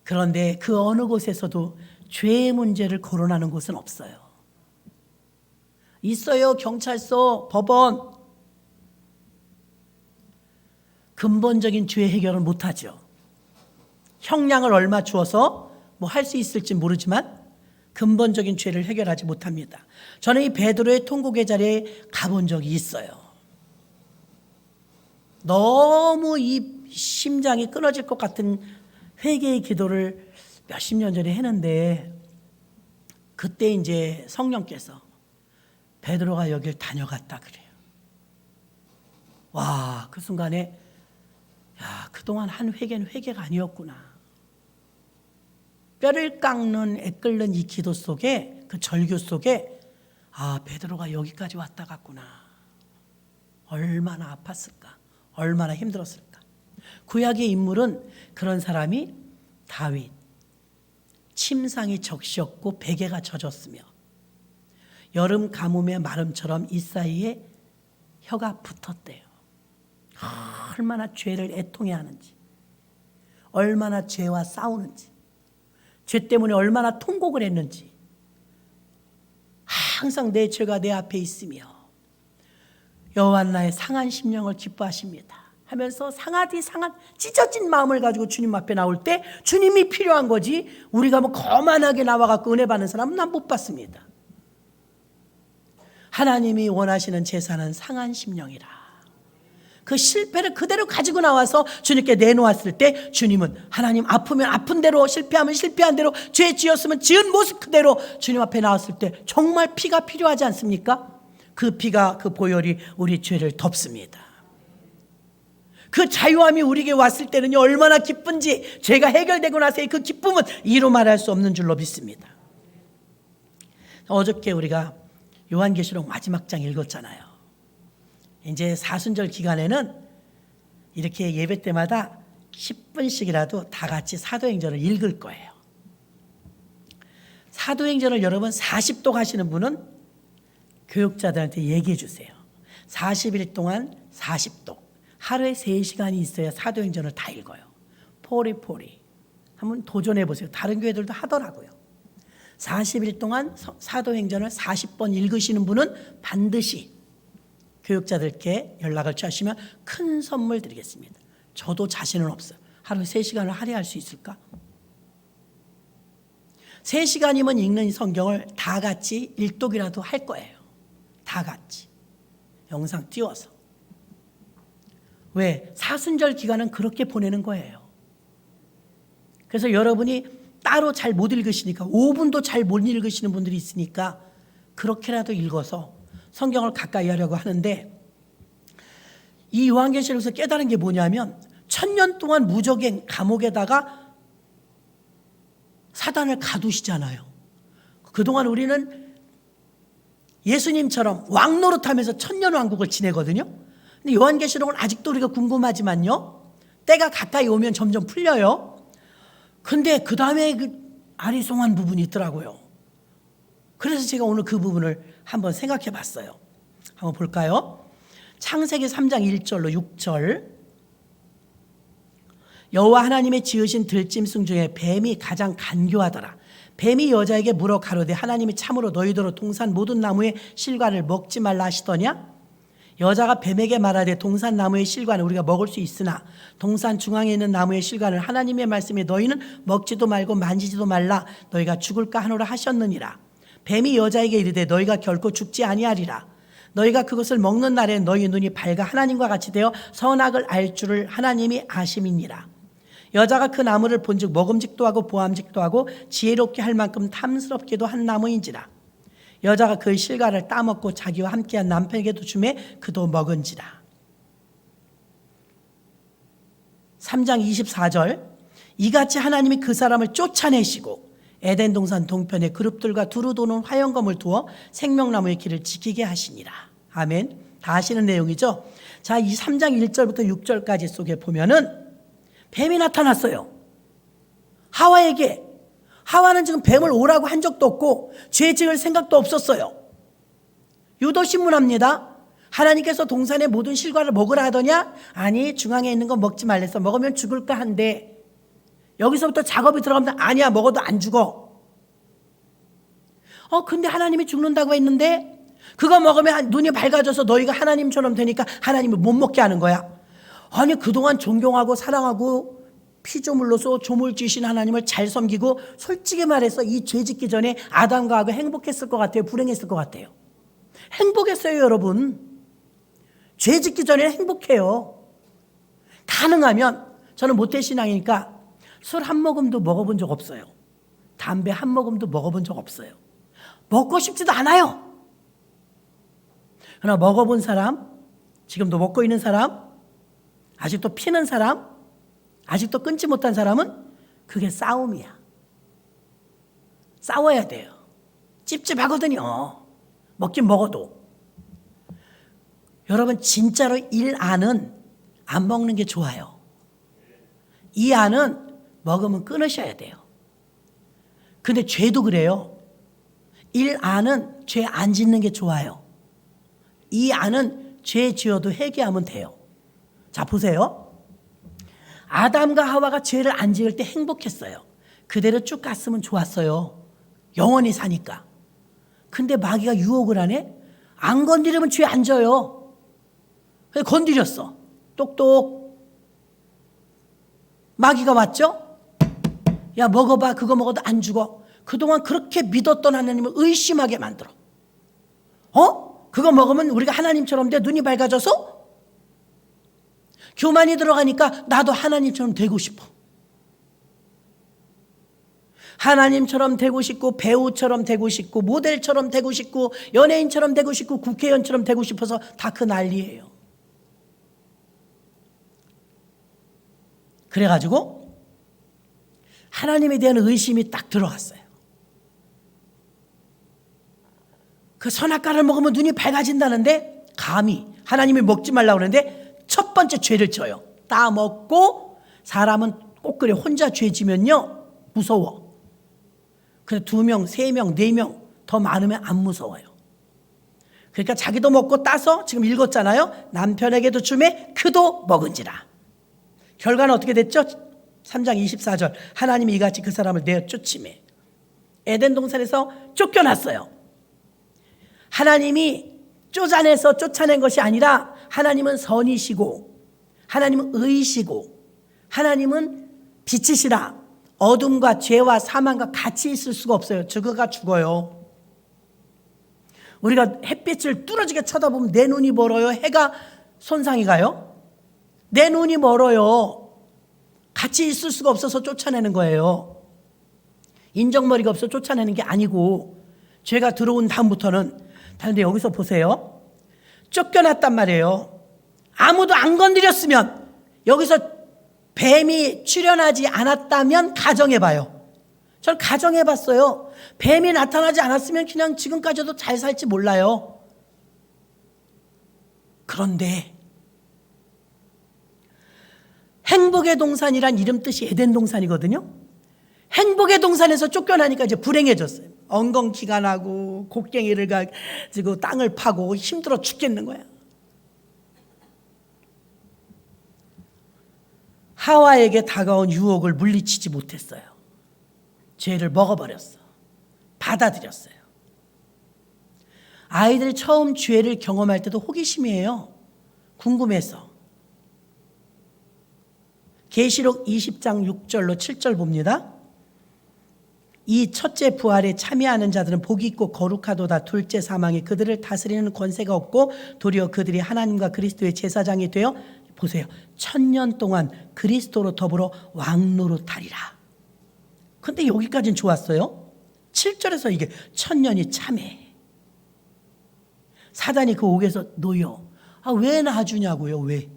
A: 그런데 그 어느 곳에서도 죄의 문제를 거론하는 곳은 없어요. 있어요. 경찰서, 법원. 근본적인 죄 해결을 못하죠. 형량을 얼마 주어서 뭐 할 수 있을지 모르지만 근본적인 죄를 해결하지 못합니다. 저는 이 베드로의 통곡의 자리에 가본 적이 있어요. 너무 이 심장이 끊어질 것 같은 회개의 기도를 몇십 년 전에 했는데 그때 이제 성령께서 베드로가 여길 다녀갔다 그래요. 와, 그 순간에 야, 그동안 한 회개는 회개가 아니었구나. 뼈를 깎는 애끓는 이 기도 속에 그 절규 속에 아, 베드로가 여기까지 왔다 갔구나. 얼마나 아팠을까. 얼마나 힘들었을까. 구약의 인물은 그런 사람이 다윗. 침상이 적셨고 베개가 젖었으며 여름 가뭄의 마름처럼 이 사이에 혀가 붙었대요. 얼마나 죄를 애통해 하는지, 얼마나 죄와 싸우는지, 죄 때문에 얼마나 통곡을 했는지 항상 내 죄가 내 앞에 있으며 여호와 나의 상한 심령을 기뻐하십니다 하면서 상하디 상한 찢어진 마음을 가지고 주님 앞에 나올 때 주님이 필요한 거지 우리가 뭐 거만하게 나와갖고 은혜 받는 사람은 난 못 봤습니다. 하나님이 원하시는 제사는 상한 심령이라. 그 실패를 그대로 가지고 나와서 주님께 내놓았을 때 주님은 하나님 아프면 아픈 대로 실패하면 실패한 대로 죄 지었으면 지은 모습 그대로 주님 앞에 나왔을 때 정말 피가 필요하지 않습니까? 그 피가 그 보혈이 우리 죄를 덮습니다. 그 자유함이 우리에게 왔을 때는 얼마나 기쁜지 죄가 해결되고 나서의 그 기쁨은 이루 말할 수 없는 줄로 믿습니다. 어저께 우리가 요한계시록 마지막 장 읽었잖아요. 이제 사순절 기간에는 이렇게 예배 때마다 10분씩이라도 다 같이 사도행전을 읽을 거예요. 사도행전을 여러분 40도 가시는 분은 교육자들한테 얘기해 주세요. 40일 동안 40도. 하루에 3시간이 있어야 사도행전을 다 읽어요. 포리포리. 한번 도전해 보세요. 다른 교회들도 하더라고요. 40일 동안 사도행전을 40번 읽으시는 분은 반드시 교육자들께 연락을 취하시면 큰 선물 드리겠습니다. 저도 자신은 없어요. 하루에 3시간을 할애할 수 있을까? 3시간이면 읽는 성경을 다 같이 일독이라도 할 거예요. 다 같이. 영상 띄워서. 왜? 사순절 기간은 그렇게 보내는 거예요. 그래서 여러분이 따로 잘 못 읽으시니까 5분도 잘 못 읽으시는 분들이 있으니까 그렇게라도 읽어서 성경을 가까이 하려고 하는데 이 요한계시록에서 깨달은 게 뭐냐면 1000년 동안 무적행 감옥에다가 사단을 가두시잖아요. 그동안 우리는 예수님처럼 왕 노릇하면서 천년왕국을 지내거든요. 근데 요한계시록은 아직도 우리가 궁금하지만요, 때가 가까이 오면 점점 풀려요. 근데 그 다음에 그 아리송한 부분이 있더라고요. 그래서 제가 오늘 그 부분을 한번 생각해 봤어요. 한번 볼까요? 창세기 3장 1절로 6절. 여호와 하나님의 지으신 들짐승 중에 뱀이 가장 간교하더라. 뱀이 여자에게 물어 가로되 하나님이 참으로 너희더러 동산 모든 나무의 실과를 먹지 말라 하시더냐? 여자가 뱀에게 말하되 동산 나무의 실과는 우리가 먹을 수 있으나 동산 중앙에 있는 나무의 실과는 하나님의 말씀에 너희는 먹지도 말고 만지지도 말라 너희가 죽을까 하노라 하셨느니라. 뱀이 여자에게 이르되 너희가 결코 죽지 아니하리라. 너희가 그것을 먹는 날에 너희 눈이 밝아 하나님과 같이 되어 선악을 알 줄을 하나님이 아심이니라. 여자가 그 나무를 본즉 먹음직도 하고 보암직도 하고 지혜롭게 할 만큼 탐스럽게도 한 나무인지라. 여자가 그 실과를 따먹고 자기와 함께한 남편에게도 주매 그도 먹은지라. 3장 24절. 이같이 하나님이 그 사람을 쫓아내시고 에덴 동산 동편에 그룹들과 두루 도는 화영검을 두어 생명나무의 길을 지키게 하시니라. 아멘. 다 아시는 내용이죠. 자, 이 3장 1절부터 6절까지 속에 보면은 뱀이 나타났어요. 하와에게. 하와는 지금 뱀을 오라고 한 적도 없고 죄 지을 생각도 없었어요. 유도신문합니다. 하나님께서 동산의 모든 실과를 먹으라 하더냐? 아니, 중앙에 있는 거 먹지 말랬어. 먹으면 죽을까 한데 여기서부터 작업이 들어가면 아니야, 먹어도 안 죽어. 근데 하나님이 죽는다고 했는데 그거 먹으면 눈이 밝아져서 너희가 하나님처럼 되니까 하나님을 못 먹게 하는 거야. 아니, 그동안 존경하고 사랑하고 피조물로서 조물주신 하나님을 잘 섬기고 솔직히 말해서 이 죄 짓기 전에 아담과 하고 행복했을 것 같아요? 불행했을 것 같아요? 행복했어요, 여러분. 죄 짓기 전에 행복해요. 가능하면 저는 모태신앙이니까 술 한 모금도 먹어본 적 없어요. 담배 한 모금도 먹어본 적 없어요. 먹고 싶지도 않아요. 그러나 먹어본 사람, 지금도 먹고 있는 사람, 아직도 피는 사람, 아직도 끊지 못한 사람은 그게 싸움이야. 싸워야 돼요. 찝찝하거든요. 먹긴 먹어도. 여러분, 진짜로 일 안은 안 먹는 게 좋아요. 이 안은 먹으면 끊으셔야 돼요. 근데 죄도 그래요. 일 안은 죄 안 짓는 게 좋아요. 이 안은 죄 지어도 회개하면 돼요. 자, 보세요. 아담과 하와가 죄를 안 지을 때 행복했어요. 그대로 쭉 갔으면 좋았어요. 영원히 사니까. 근데 마귀가 유혹을 하네? 안 건드리면 죄 안 져요. 그래서 건드렸어. 똑똑. 마귀가 왔죠? 야, 먹어봐. 그거 먹어도 안 죽어. 그동안 그렇게 믿었던 하나님을 의심하게 만들어. 그거 먹으면 우리가 하나님처럼 돼? 눈이 밝아져서? 교만이 들어가니까 나도 하나님처럼 되고 싶어. 하나님처럼 되고 싶고 배우처럼 되고 싶고 모델처럼 되고 싶고 연예인처럼 되고 싶고 국회의원처럼 되고 싶어서 다 그 난리예요. 그래가지고 하나님에 대한 의심이 딱 들어갔어요. 그 선악과를 먹으면 눈이 밝아진다는데 감히 하나님이 먹지 말라고 그러는데 첫 번째 죄를 져요. 따먹고 사람은 꼭 그래. 혼자 죄 지면요 무서워. 그래 2명, 3명, 4명 더 많으면 안 무서워요. 그러니까 자기도 먹고 따서 지금 읽었잖아요. 남편에게도 주매 그도 먹은지라. 결과는 어떻게 됐죠? 3장 24절. 하나님이 이같이 그 사람을 내어 쫓으매 에덴 동산에서 쫓겨났어요. 하나님이 쫓아내서 쫓아낸 것이 아니라 하나님은 선이시고 하나님은 의이시고 하나님은 빛이시라. 어둠과 죄와 사망과 같이 있을 수가 없어요. 죽어가 죽어요. 우리가 햇빛을 뚫어지게 쳐다보면 내 눈이 멀어요? 해가 손상이 가요? 내 눈이 멀어요. 같이 있을 수가 없어서 쫓아내는 거예요. 인정머리가 없어 쫓아내는 게 아니고 죄가 들어온 다음부터는. 그런데 여기서 보세요. 쫓겨났단 말이에요. 아무도 안 건드렸으면, 여기서 뱀이 출현하지 않았다면 가정해봐요. 전 가정해봤어요. 뱀이 나타나지 않았으면 그냥 지금까지도 잘 살지 몰라요. 그런데 행복의 동산이란 이름 뜻이 에덴 동산이거든요. 행복의 동산에서 쫓겨나니까 이제 불행해졌어요. 엉겅퀴가 나고 곡괭이를 가지고 땅을 파고 힘들어 죽겠는 거야. 하와에게 다가온 유혹을 물리치지 못했어요. 죄를 먹어버렸어. 받아들였어요. 아이들이 처음 죄를 경험할 때도 호기심이에요. 궁금해서. 계시록 20장 6절로 7절 봅니다. 이 첫째 부활에 참여하는 자들은 복이 있고 거룩하도다. 둘째 사망이 그들을 다스리는 권세가 없고 도리어 그들이 하나님과 그리스도의 제사장이 되어 보세요. 1000년 동안 그리스도로 더불어 왕노릇하리라. 근데 여기까지는 좋았어요. 7절에서 이게 1000년이 참해. 사단이 그 옥에서 놓여. 왜 놔주냐고요. 왜?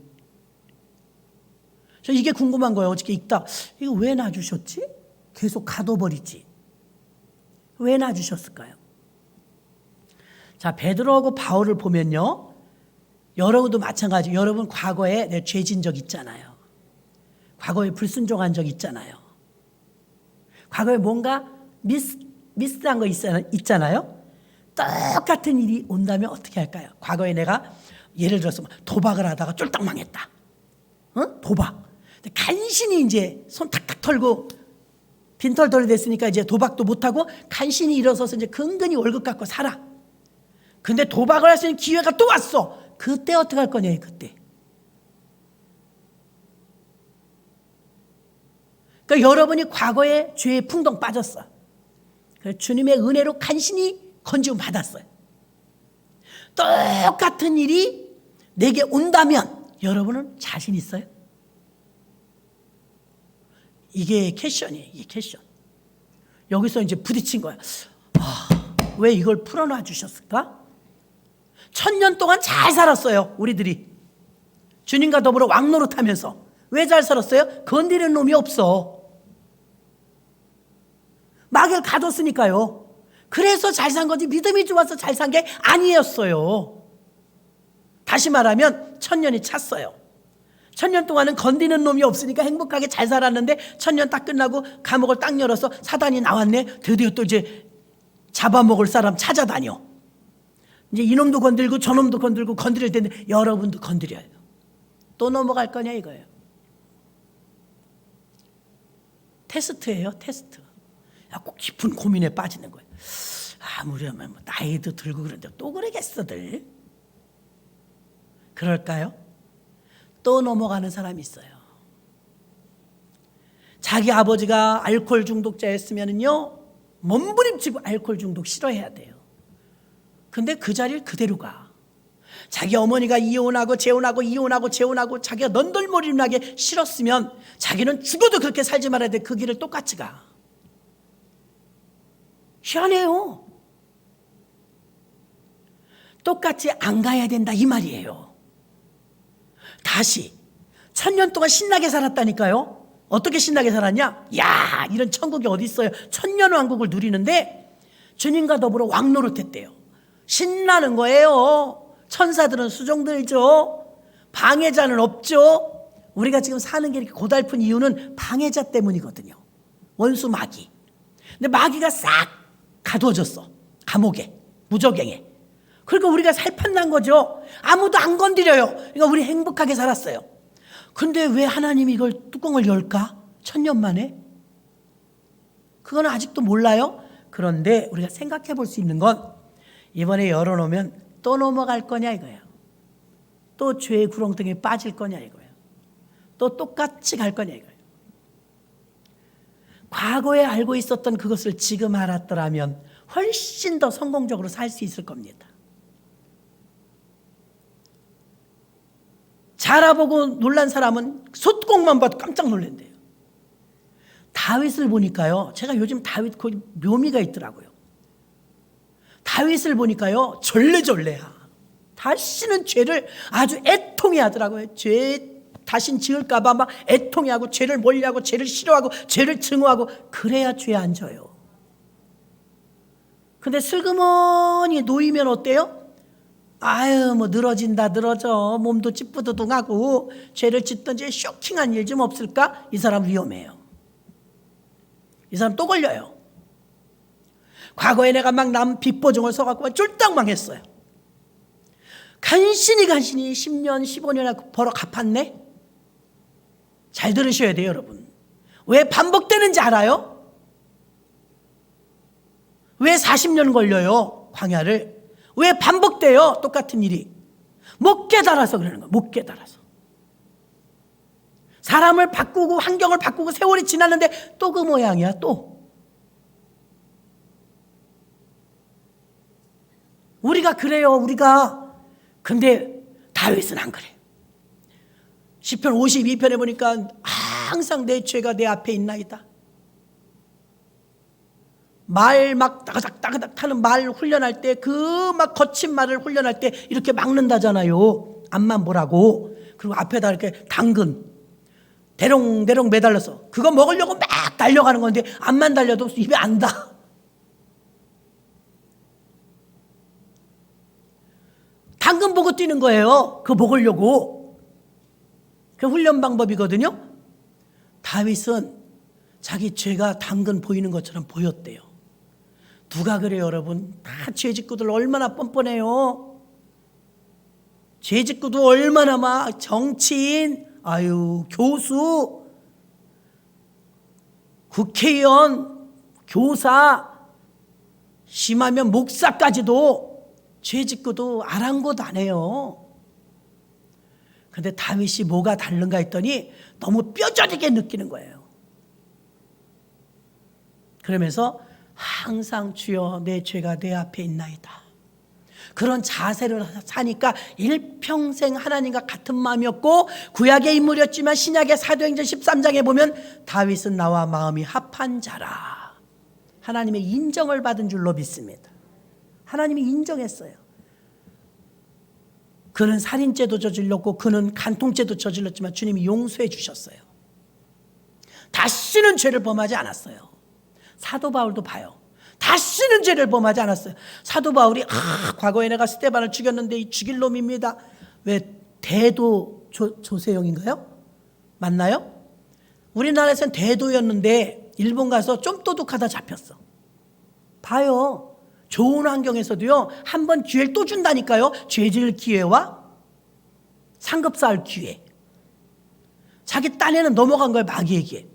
A: 저 이게 궁금한 거예요. 어저께 읽다 이거 왜 놔주셨지? 계속 가둬버리지. 왜 놔주셨을까요? 자, 베드로하고 바울을 보면요, 여러분도 마찬가지. 여러분 과거에 내 죄진 적 있잖아요. 과거에 불순종한 적 있잖아요. 과거에 뭔가 미스한 거 있잖아요. 똑같은 일이 온다면 어떻게 할까요? 과거에 내가 예를 들어서 도박을 하다가 쫄딱 망했다. 도박. 간신히 이제 손 탁탁 털고 빈털털이 됐으니까 이제 도박도 못하고 간신히 일어서서 이제 근근히 월급 갖고 살아. 근데 도박을 할 수 있는 기회가 또 왔어. 그때 어떻게 할 거냐, 그때. 그러니까 여러분이 과거에 죄에 풍덩 빠졌어. 그래서 주님의 은혜로 간신히 건지움 받았어요. 똑같은 일이 내게 온다면 여러분은 자신 있어요? 이게 캐션이에요. 이게 캐션. 여기서 이제 부딪힌 거야. 왜 이걸 풀어놔 주셨을까? 1000년 동안 잘 살았어요. 우리들이 주님과 더불어 왕노릇하면서. 왜 잘 살았어요? 건드리는 놈이 없어. 마귀를 가뒀으니까요. 그래서 잘 산 거지 믿음이 좋아서 잘 산 게 아니었어요. 다시 말하면 1000년이 찼어요. 1000년 동안은 건드리는 놈이 없으니까 행복하게 잘 살았는데 1000년 딱 끝나고 감옥을 딱 열어서 사단이 나왔네. 드디어 또 이제 잡아먹을 사람 찾아다녀. 이제 이놈도 건들고 저놈도 건들고 건드릴 텐데 여러분도 건드려요. 또 넘어갈 거냐 이거예요. 테스트예요. 테스트. 꼭 깊은 고민에 빠지는 거예요. 아무려면 뭐 나이도 들고 그런데 또 그러겠어들. 그럴까요? 또 넘어가는 사람이 있어요. 자기 아버지가 알코올 중독자였으면요 몸부림치고 알코올 중독 싫어해야 돼요. 근데 그 자리를 그대로 가. 자기 어머니가 이혼하고 재혼하고 이혼하고 재혼하고 자기가 넌덜머리 나게 싫었으면 자기는 죽어도 그렇게 살지 말아야 돼. 그 길을 똑같이 가. 희한해요. 똑같이 안 가야 된다 이 말이에요. 다시 1000년 동안 신나게 살았다니까요. 어떻게 신나게 살았냐? 야, 이런 천국이 어디 있어요? 1000년 왕국을 누리는데 주님과 더불어 왕노릇했대요. 신나는 거예요. 천사들은 수종들죠. 방해자는 없죠. 우리가 지금 사는 게 이렇게 고달픈 이유는 방해자 때문이거든요. 원수 마귀. 근데 마귀가 싹 가두어졌어. 감옥에, 무적행에. 그러니까 우리가 살판난 거죠. 아무도 안 건드려요. 그러니까 우리 행복하게 살았어요. 근데 왜 하나님이 이걸 뚜껑을 열까? 1000년 만에? 그건 아직도 몰라요. 그런데 우리가 생각해 볼 수 있는 건 이번에 열어놓으면 또 넘어갈 거냐 이거예요. 또 죄의 구렁텅이에 빠질 거냐 이거예요. 또 똑같이 갈 거냐 이거예요. 과거에 알고 있었던 그것을 지금 알았더라면 훨씬 더 성공적으로 살 수 있을 겁니다. 자라보고 놀란 사람은 솥국만 봐도 깜짝 놀란대요. 다윗을 보니까요. 제가 요즘 다윗 거기 묘미가 있더라고요. 다윗을 보니까요. 절레절레야. 다시는 죄를 아주 애통해 하더라고요. 죄 다신 지을까봐 막 애통해하고 죄를 멀리하고 죄를 싫어하고 죄를 증오하고 그래야 죄 안 져요. 근데 슬그머니 놓이면 어때요? 아유 뭐 늘어져 몸도 찌뿌드둥하고 죄를 짓든지 쇼킹한 일 좀 없을까? 이 사람 위험해요. 이 사람 또 걸려요. 과거에 내가 막 남 빚보증을 서갖고 쫄딱 망했어요. 간신히 10년 15년 벌어 갚았네. 잘 들으셔야 돼요 여러분. 왜 반복되는지 알아요? 왜 40년 걸려요 광야를? 왜 반복돼요 똑같은 일이? 못 깨달아서 그러는 거예요. 못 깨달아서. 사람을 바꾸고 환경을 바꾸고 세월이 지났는데 또 그 모양이야 또. 우리가 그래요 우리가. 근데 다윗은 안 그래. 시편 52편에 보니까 항상 내 죄가 내 앞에 있나이다. 말 막 따가닥 타는 말 훈련할 때 그 막 거친 말을 훈련할 때 이렇게 막는다잖아요. 앞만 보라고. 그리고 앞에다 이렇게 당근 대롱대롱 매달려서 그거 먹으려고 막 달려가는 건데 앞만 달려도 입에 안 닿아. 당근 보고 뛰는 거예요. 그거 먹으려고. 그 훈련 방법이거든요. 다윗은 자기 죄가 당근 보이는 것처럼 보였대요. 누가 그래요 여러분? 다 죄짓고들 얼마나 뻔뻔해요. 죄짓고도 얼마나 막 정치인, 아유 교수, 국회의원, 교사, 심하면 목사까지도 죄짓고도 아랑곳 안 해요. 그런데 다윗이 뭐가 다른가 했더니 너무 뼈저리게 느끼는 거예요. 그러면서 항상 주여 내 죄가 내 앞에 있나이다. 그런 자세를 사니까 일평생 하나님과 같은 마음이었고 구약의 인물이었지만 신약의 사도행전 13장에 보면 다윗은 나와 마음이 합한 자라. 하나님의 인정을 받은 줄로 믿습니다. 하나님이 인정했어요. 그는 살인죄도 저질렀고 그는 간통죄도 저질렀지만 주님이 용서해 주셨어요. 다시는 죄를 범하지 않았어요. 사도 바울도 봐요. 다시는 죄를 범하지 않았어요. 사도 바울이 과거에 내가 스데반을 죽였는데 이 죽일 놈입니다. 왜 대도 조세용인가요? 맞나요? 우리나라에서는 대도였는데 일본 가서 좀 똑똑하다 잡혔어. 봐요. 좋은 환경에서도요 한 번 기회를 또 준다니까요. 죄 지을 기회와 상급 쌓을 기회. 자기 딴에는 넘어간 거예요. 마귀에게.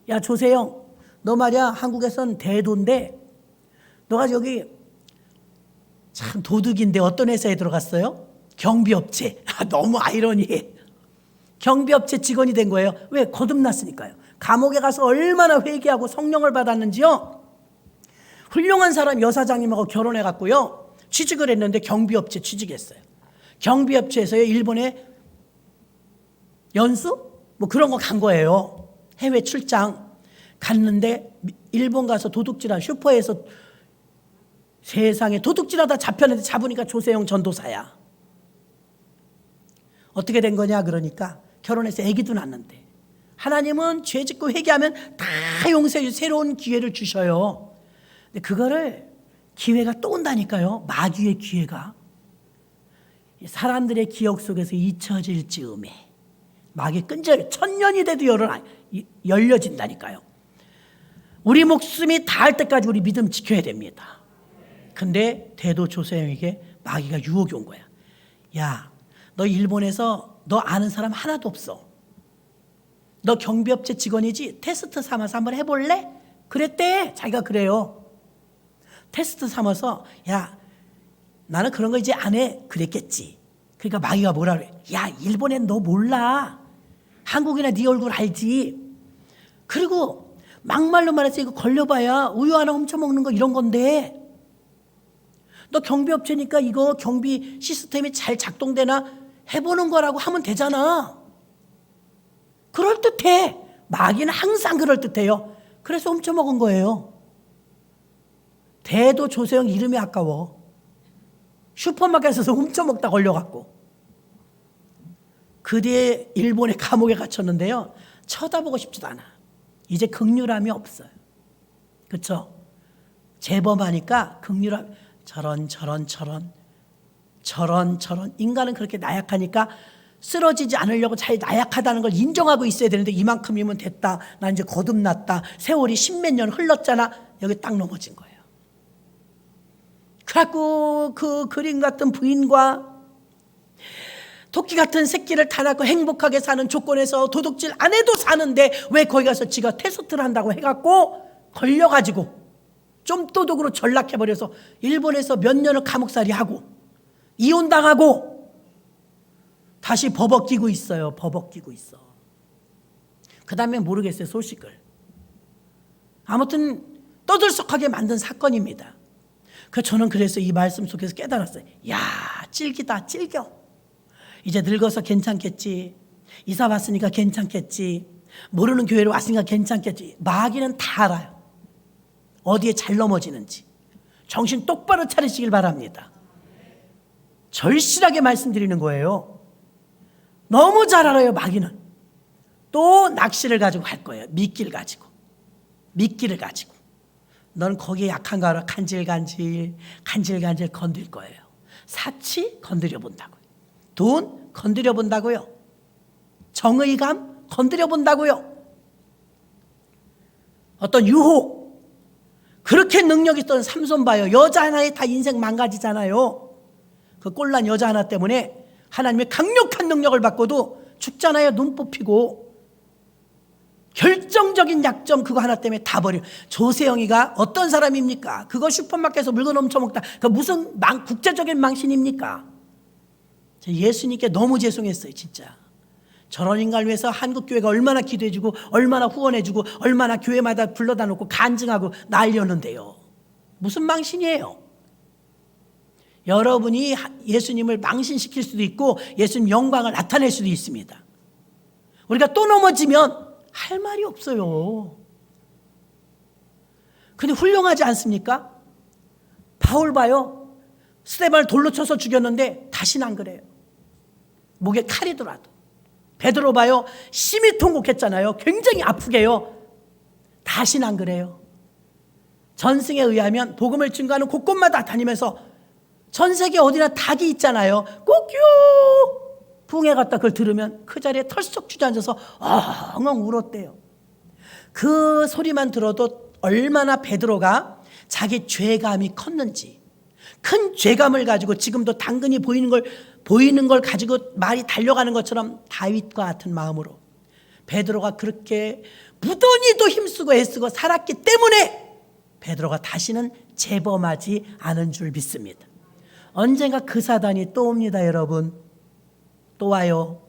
A: 야 조세영 너 말이야 한국에선 대도인데 너가 여기 참 도둑인데 어떤 회사에 들어갔어요? 경비업체. 너무 아이러니해. 경비업체 직원이 된 거예요. 왜? 거듭났으니까요. 감옥에 가서 얼마나 회개하고 성령을 받았는지요. 훌륭한 사람 여사장님하고 결혼해 갖고요 취직을 했는데 경비업체 취직했어요. 경비업체에서요 일본에 연수 뭐 그런 거 간 거예요. 해외 출장 갔는데 일본 가서 도둑질한 슈퍼에서 세상에 도둑질하다 잡혔는데 잡으니까 조세영 전도사야. 어떻게 된 거냐 그러니까 결혼해서 아기도 낳았는데 하나님은 죄 짓고 회개하면 다 용서해 새로운 기회를 주셔요. 근데 그거를 기회가 또 온다니까요. 마귀의 기회가 사람들의 기억 속에서 잊혀질 즈음에 마귀 끈질 1000년이 돼도 열려진다니까요. 우리 목숨이 닿을 때까지 우리 믿음 지켜야 됩니다. 근데 대도 조세영에게 마귀가 유혹이 온 거야. 야, 너 일본에서 너 아는 사람 하나도 없어. 너 경비업체 직원이지? 테스트 삼아서 한번 해볼래? 그랬대. 자기가 그래요. 테스트 삼아서 야 나는 그런 거 이제 안 해. 그랬겠지. 그러니까 마귀가 뭐라 그래. 야 일본엔 너 몰라. 한국이나 네 얼굴 알지. 그리고 막말로 말해서 이거 걸려봐야 우유 하나 훔쳐먹는 거 이런 건데 너 경비업체니까 이거 경비 시스템이 잘 작동되나 해보는 거라고 하면 되잖아. 그럴듯해. 마귀는 항상 그럴듯해요. 그래서 훔쳐먹은 거예요. 대도 조세영 이름이 아까워. 슈퍼마켓에서 훔쳐먹다 걸려갖고. 그 뒤에 일본의 감옥에 갇혔는데요. 쳐다보고 싶지도 않아. 이제 극률함이 없어요. 그렇죠? 재범하니까 극률함, 저런 인간은 그렇게 나약하니까 쓰러지지 않으려고 자기 나약하다는 걸 인정하고 있어야 되는데 이만큼이면 됐다. 나 이제 거듭났다. 세월이 십몇 년 흘렀잖아. 여기 딱 넘어진 거예요. 그래갖고 그 그림 같은 부인과 토끼 같은 새끼를 다 낳고 행복하게 사는 조건에서 도둑질 안 해도 사는데 왜 거기 가서 지가 테스트를 한다고 해갖고 걸려가지고 좀 도둑으로 전락해버려서 일본에서 몇 년을 감옥살이 하고 이혼당하고 다시 버벅이고 있어요. 버벅이고 있어. 그 다음에 모르겠어요. 소식을. 아무튼 떠들썩하게 만든 사건입니다. 저는 그래서 이 말씀 속에서 깨달았어요. 야, 찔기다, 찔겨. 이제 늙어서 괜찮겠지. 이사 왔으니까 괜찮겠지. 모르는 교회로 왔으니까 괜찮겠지. 마귀는 다 알아요. 어디에 잘 넘어지는지. 정신 똑바로 차리시길 바랍니다. 절실하게 말씀드리는 거예요. 너무 잘 알아요. 마귀는. 또 낚시를 가지고 갈 거예요. 미끼를 가지고. 넌 거기에 약한가 하라. 간질간질 건들 거예요. 사치 건드려 본다고요. 돈 건드려 본다고요. 정의감 건드려 본다고요. 어떤 유혹, 그렇게 능력 있던 삼손 봐요. 여자 하나에 다 인생 망가지잖아요. 그 꼴난 여자 하나 때문에 하나님의 강력한 능력을 받고도 죽잖아요. 눈 뽑히고. 결정적인 약점 그거 하나 때문에 다 버려. 조세영이가 어떤 사람입니까? 그거 슈퍼마켓에서 물건 훔쳐먹다. 그 무슨 국제적인 망신입니까? 예수님께 너무 죄송했어요. 진짜. 저런 인간을 위해서 한국교회가 얼마나 기도해주고 얼마나 후원해주고 얼마나 교회마다 불러다 놓고 간증하고 날렸는데요. 무슨 망신이에요? 여러분이 예수님을 망신시킬 수도 있고 예수님 영광을 나타낼 수도 있습니다. 우리가 또 넘어지면 할 말이 없어요. 근데 훌륭하지 않습니까? 바울 봐요. 스데반을 돌로 쳐서 죽였는데 다시는 안 그래요. 목에 칼이더라도. 베드로 봐요. 심히 통곡했잖아요. 굉장히 아프게요. 다시는 안 그래요. 전승에 의하면 복음을 증거하는 곳곳마다 다니면서 전 세계 어디나 닭이 있잖아요. 꼭요 붕에 갔다 그걸 들으면 그 자리에 털썩 주저앉아서 엉엉 울었대요. 그 소리만 들어도 얼마나 베드로가 자기 죄감이 컸는지, 큰 죄감을 가지고 지금도 당근이 보이는 걸 가지고 말이 달려가는 것처럼 다윗과 같은 마음으로 베드로가 그렇게 무던히도 힘쓰고 애쓰고 살았기 때문에 베드로가 다시는 재범하지 않은 줄 믿습니다. 언젠가 그 사단이 또 옵니다. 여러분, 또 와요.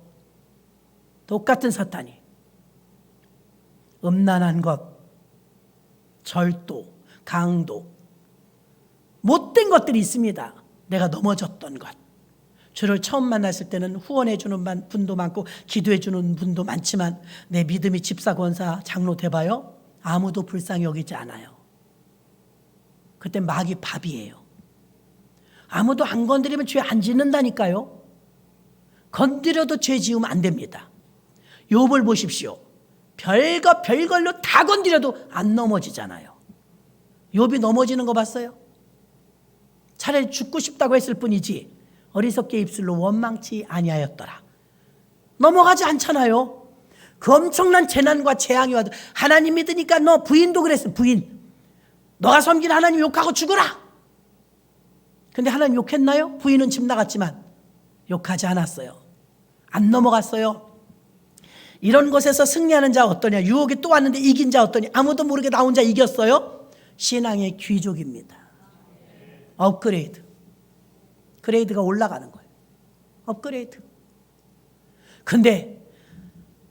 A: 똑같은 사탄이. 음란한 것, 절도, 강도, 못된 것들이 있습니다. 내가 넘어졌던 것. 주를 처음 만났을 때는 후원해 주는 분도 많고 기도해 주는 분도 많지만 내 믿음이 집사, 권사, 장로 돼봐요. 아무도 불쌍히 여기지 않아요. 그때 마귀 밥이에요. 아무도 안 건드리면 죄 안 짓는다니까요. 건드려도 죄 지으면 안 됩니다. 욥을 보십시오. 별걸로 다 건드려도 안 넘어지잖아요. 욥이 넘어지는 거 봤어요? 차라리 죽고 싶다고 했을 뿐이지 어리석게 입술로 원망치 아니하였더라. 넘어가지 않잖아요. 그 엄청난 재난과 재앙이 와도 하나님 믿으니까 너 부인도 그랬어. 부인, 너가 섬긴 하나님 욕하고 죽어라. 근데 하나님 욕했나요? 부인은 집 나갔지만 욕하지 않았어요. 안 넘어갔어요. 이런 곳에서 승리하는 자 어떠냐? 유혹이 또 왔는데 이긴 자 어떠냐? 아무도 모르게 나온 자 이겼어요? 신앙의 귀족입니다. 업그레이드. 그레이드가 올라가는 거예요. 업그레이드. 근데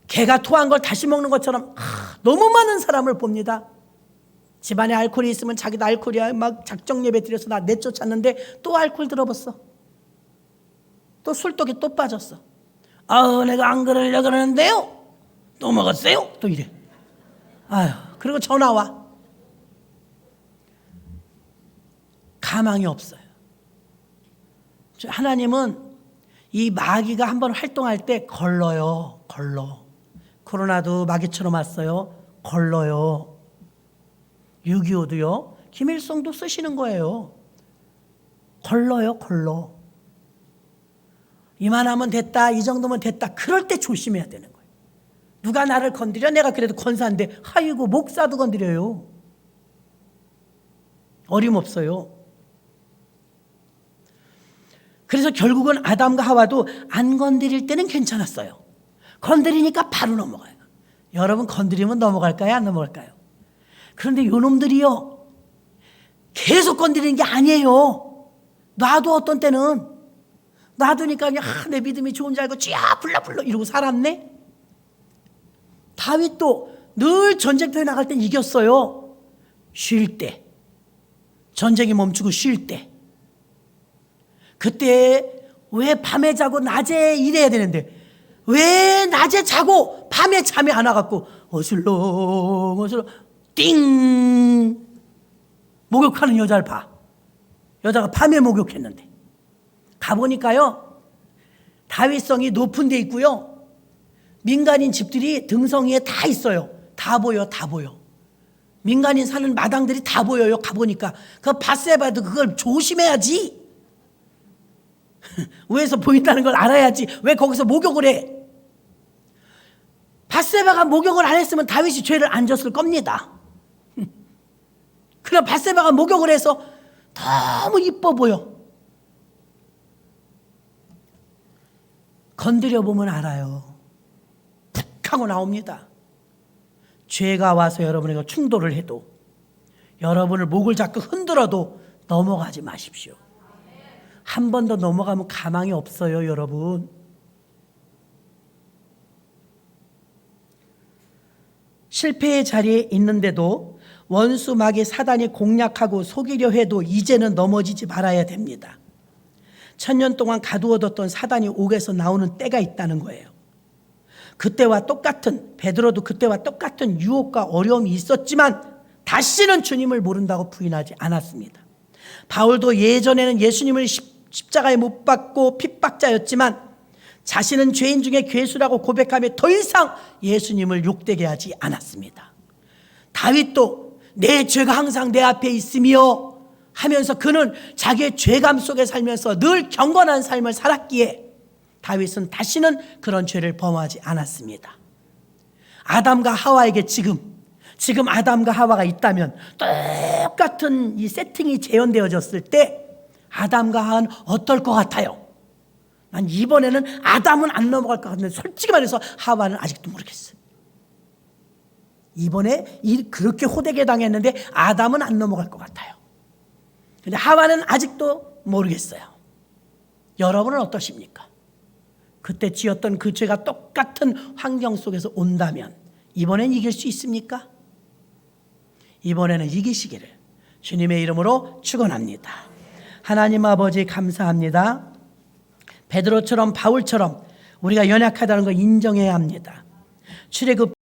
A: 개가 토한 걸 다시 먹는 것처럼 너무 많은 사람을 봅니다. 집안에 알코올이 있으면 자기도 알코올이야. 막 작정 예배 드려서 나 내쫓았는데 또 알코올 들어봤어. 또 술독에 또 빠졌어. 내가 안 그러려고 그러는데요. 또 먹었어요. 또 이래. 그리고 전화 와. 가망이 없어요. 하나님은 이 마귀가 한번 활동할 때 걸러요. 걸러. 코로나도 마귀처럼 왔어요. 걸러요. 6.25도요. 김일성도 쓰시는 거예요. 걸러요. 걸러. 이만하면 됐다. 이 정도면 됐다. 그럴 때 조심해야 되는 거예요. 누가 나를 건드려? 내가 그래도 권사인데 아이고 목사도 건드려요. 어림없어요. 그래서 결국은 아담과 하와도 안 건드릴 때는 괜찮았어요. 건드리니까 바로 넘어가요. 여러분 건드리면 넘어갈까요? 안 넘어갈까요? 그런데 요놈들이요. 계속 건드리는 게 아니에요. 놔도 어떤 때는 놔두니까 그냥 내 믿음이 좋은 줄 알고 쥐야 불러 이러고 살았네. 다윗도 늘 전쟁터에 나갈 땐 이겼어요. 쉴 때. 전쟁이 멈추고 쉴 때. 그때 왜 밤에 자고 낮에 일해야 되는데 왜 낮에 자고 밤에 잠이 안 와갖고 어슬렁 띵 목욕하는 여자를 봐. 여자가 밤에 목욕했는데 가보니까요 다윗성이 높은 데 있고요 민간인 집들이 등성이에 다 있어요. 다 보여. 민간인 사는 마당들이 다 보여요. 가보니까 그 바세바도 그걸 조심해야지. 위에서 보인다는 걸 알아야지. 왜 거기서 목욕을 해? 바세바가 목욕을 안 했으면 다윗이 죄를 안 졌을 겁니다. 그럼 바세바가 목욕을 해서 너무 이뻐 보여. 건드려 보면 알아요. 푹 하고 나옵니다. 죄가 와서 여러분에게 충돌을 해도 여러분을 목을 잡고 흔들어도 넘어가지 마십시오. 한 번 더 넘어가면 가망이 없어요, 여러분. 실패의 자리에 있는데도 원수 마귀 사단이 공략하고 속이려 해도 이제는 넘어지지 말아야 됩니다. 1000년 동안 가두어뒀던 사단이 옥에서 나오는 때가 있다는 거예요. 그때와 똑같은 베드로도 그때와 똑같은 유혹과 어려움이 있었지만 다시는 주님을 모른다고 부인하지 않았습니다. 바울도 예전에는 예수님을 십자가에 못 박고 핍박자였지만 자신은 죄인 중에 괴수라고 고백하며 더 이상 예수님을 욕되게 하지 않았습니다. 다윗도 내 죄가 항상 내 앞에 있으며 하면서 그는 자기의 죄감 속에 살면서 늘 경건한 삶을 살았기에 다윗은 다시는 그런 죄를 범하지 않았습니다. 아담과 하와에게 지금 아담과 하와가 있다면 똑같은 이 세팅이 재현되어졌을 때 아담과 하와는 어떨 것 같아요? 난 이번에는 아담은 안 넘어갈 것 같은데 솔직히 말해서 하와는 아직도 모르겠어요. 이번에 그렇게 호되게 당했는데 아담은 안 넘어갈 것 같아요. 근데 하와는 아직도 모르겠어요. 여러분은 어떠십니까? 그때 지었던 그 죄가 똑같은 환경 속에서 온다면 이번엔 이길 수 있습니까? 이번에는 이기시기를 주님의 이름으로 축원합니다. 하나님 아버지 감사합니다. 베드로처럼 바울처럼 우리가 연약하다는 걸 인정해야 합니다. 출애굽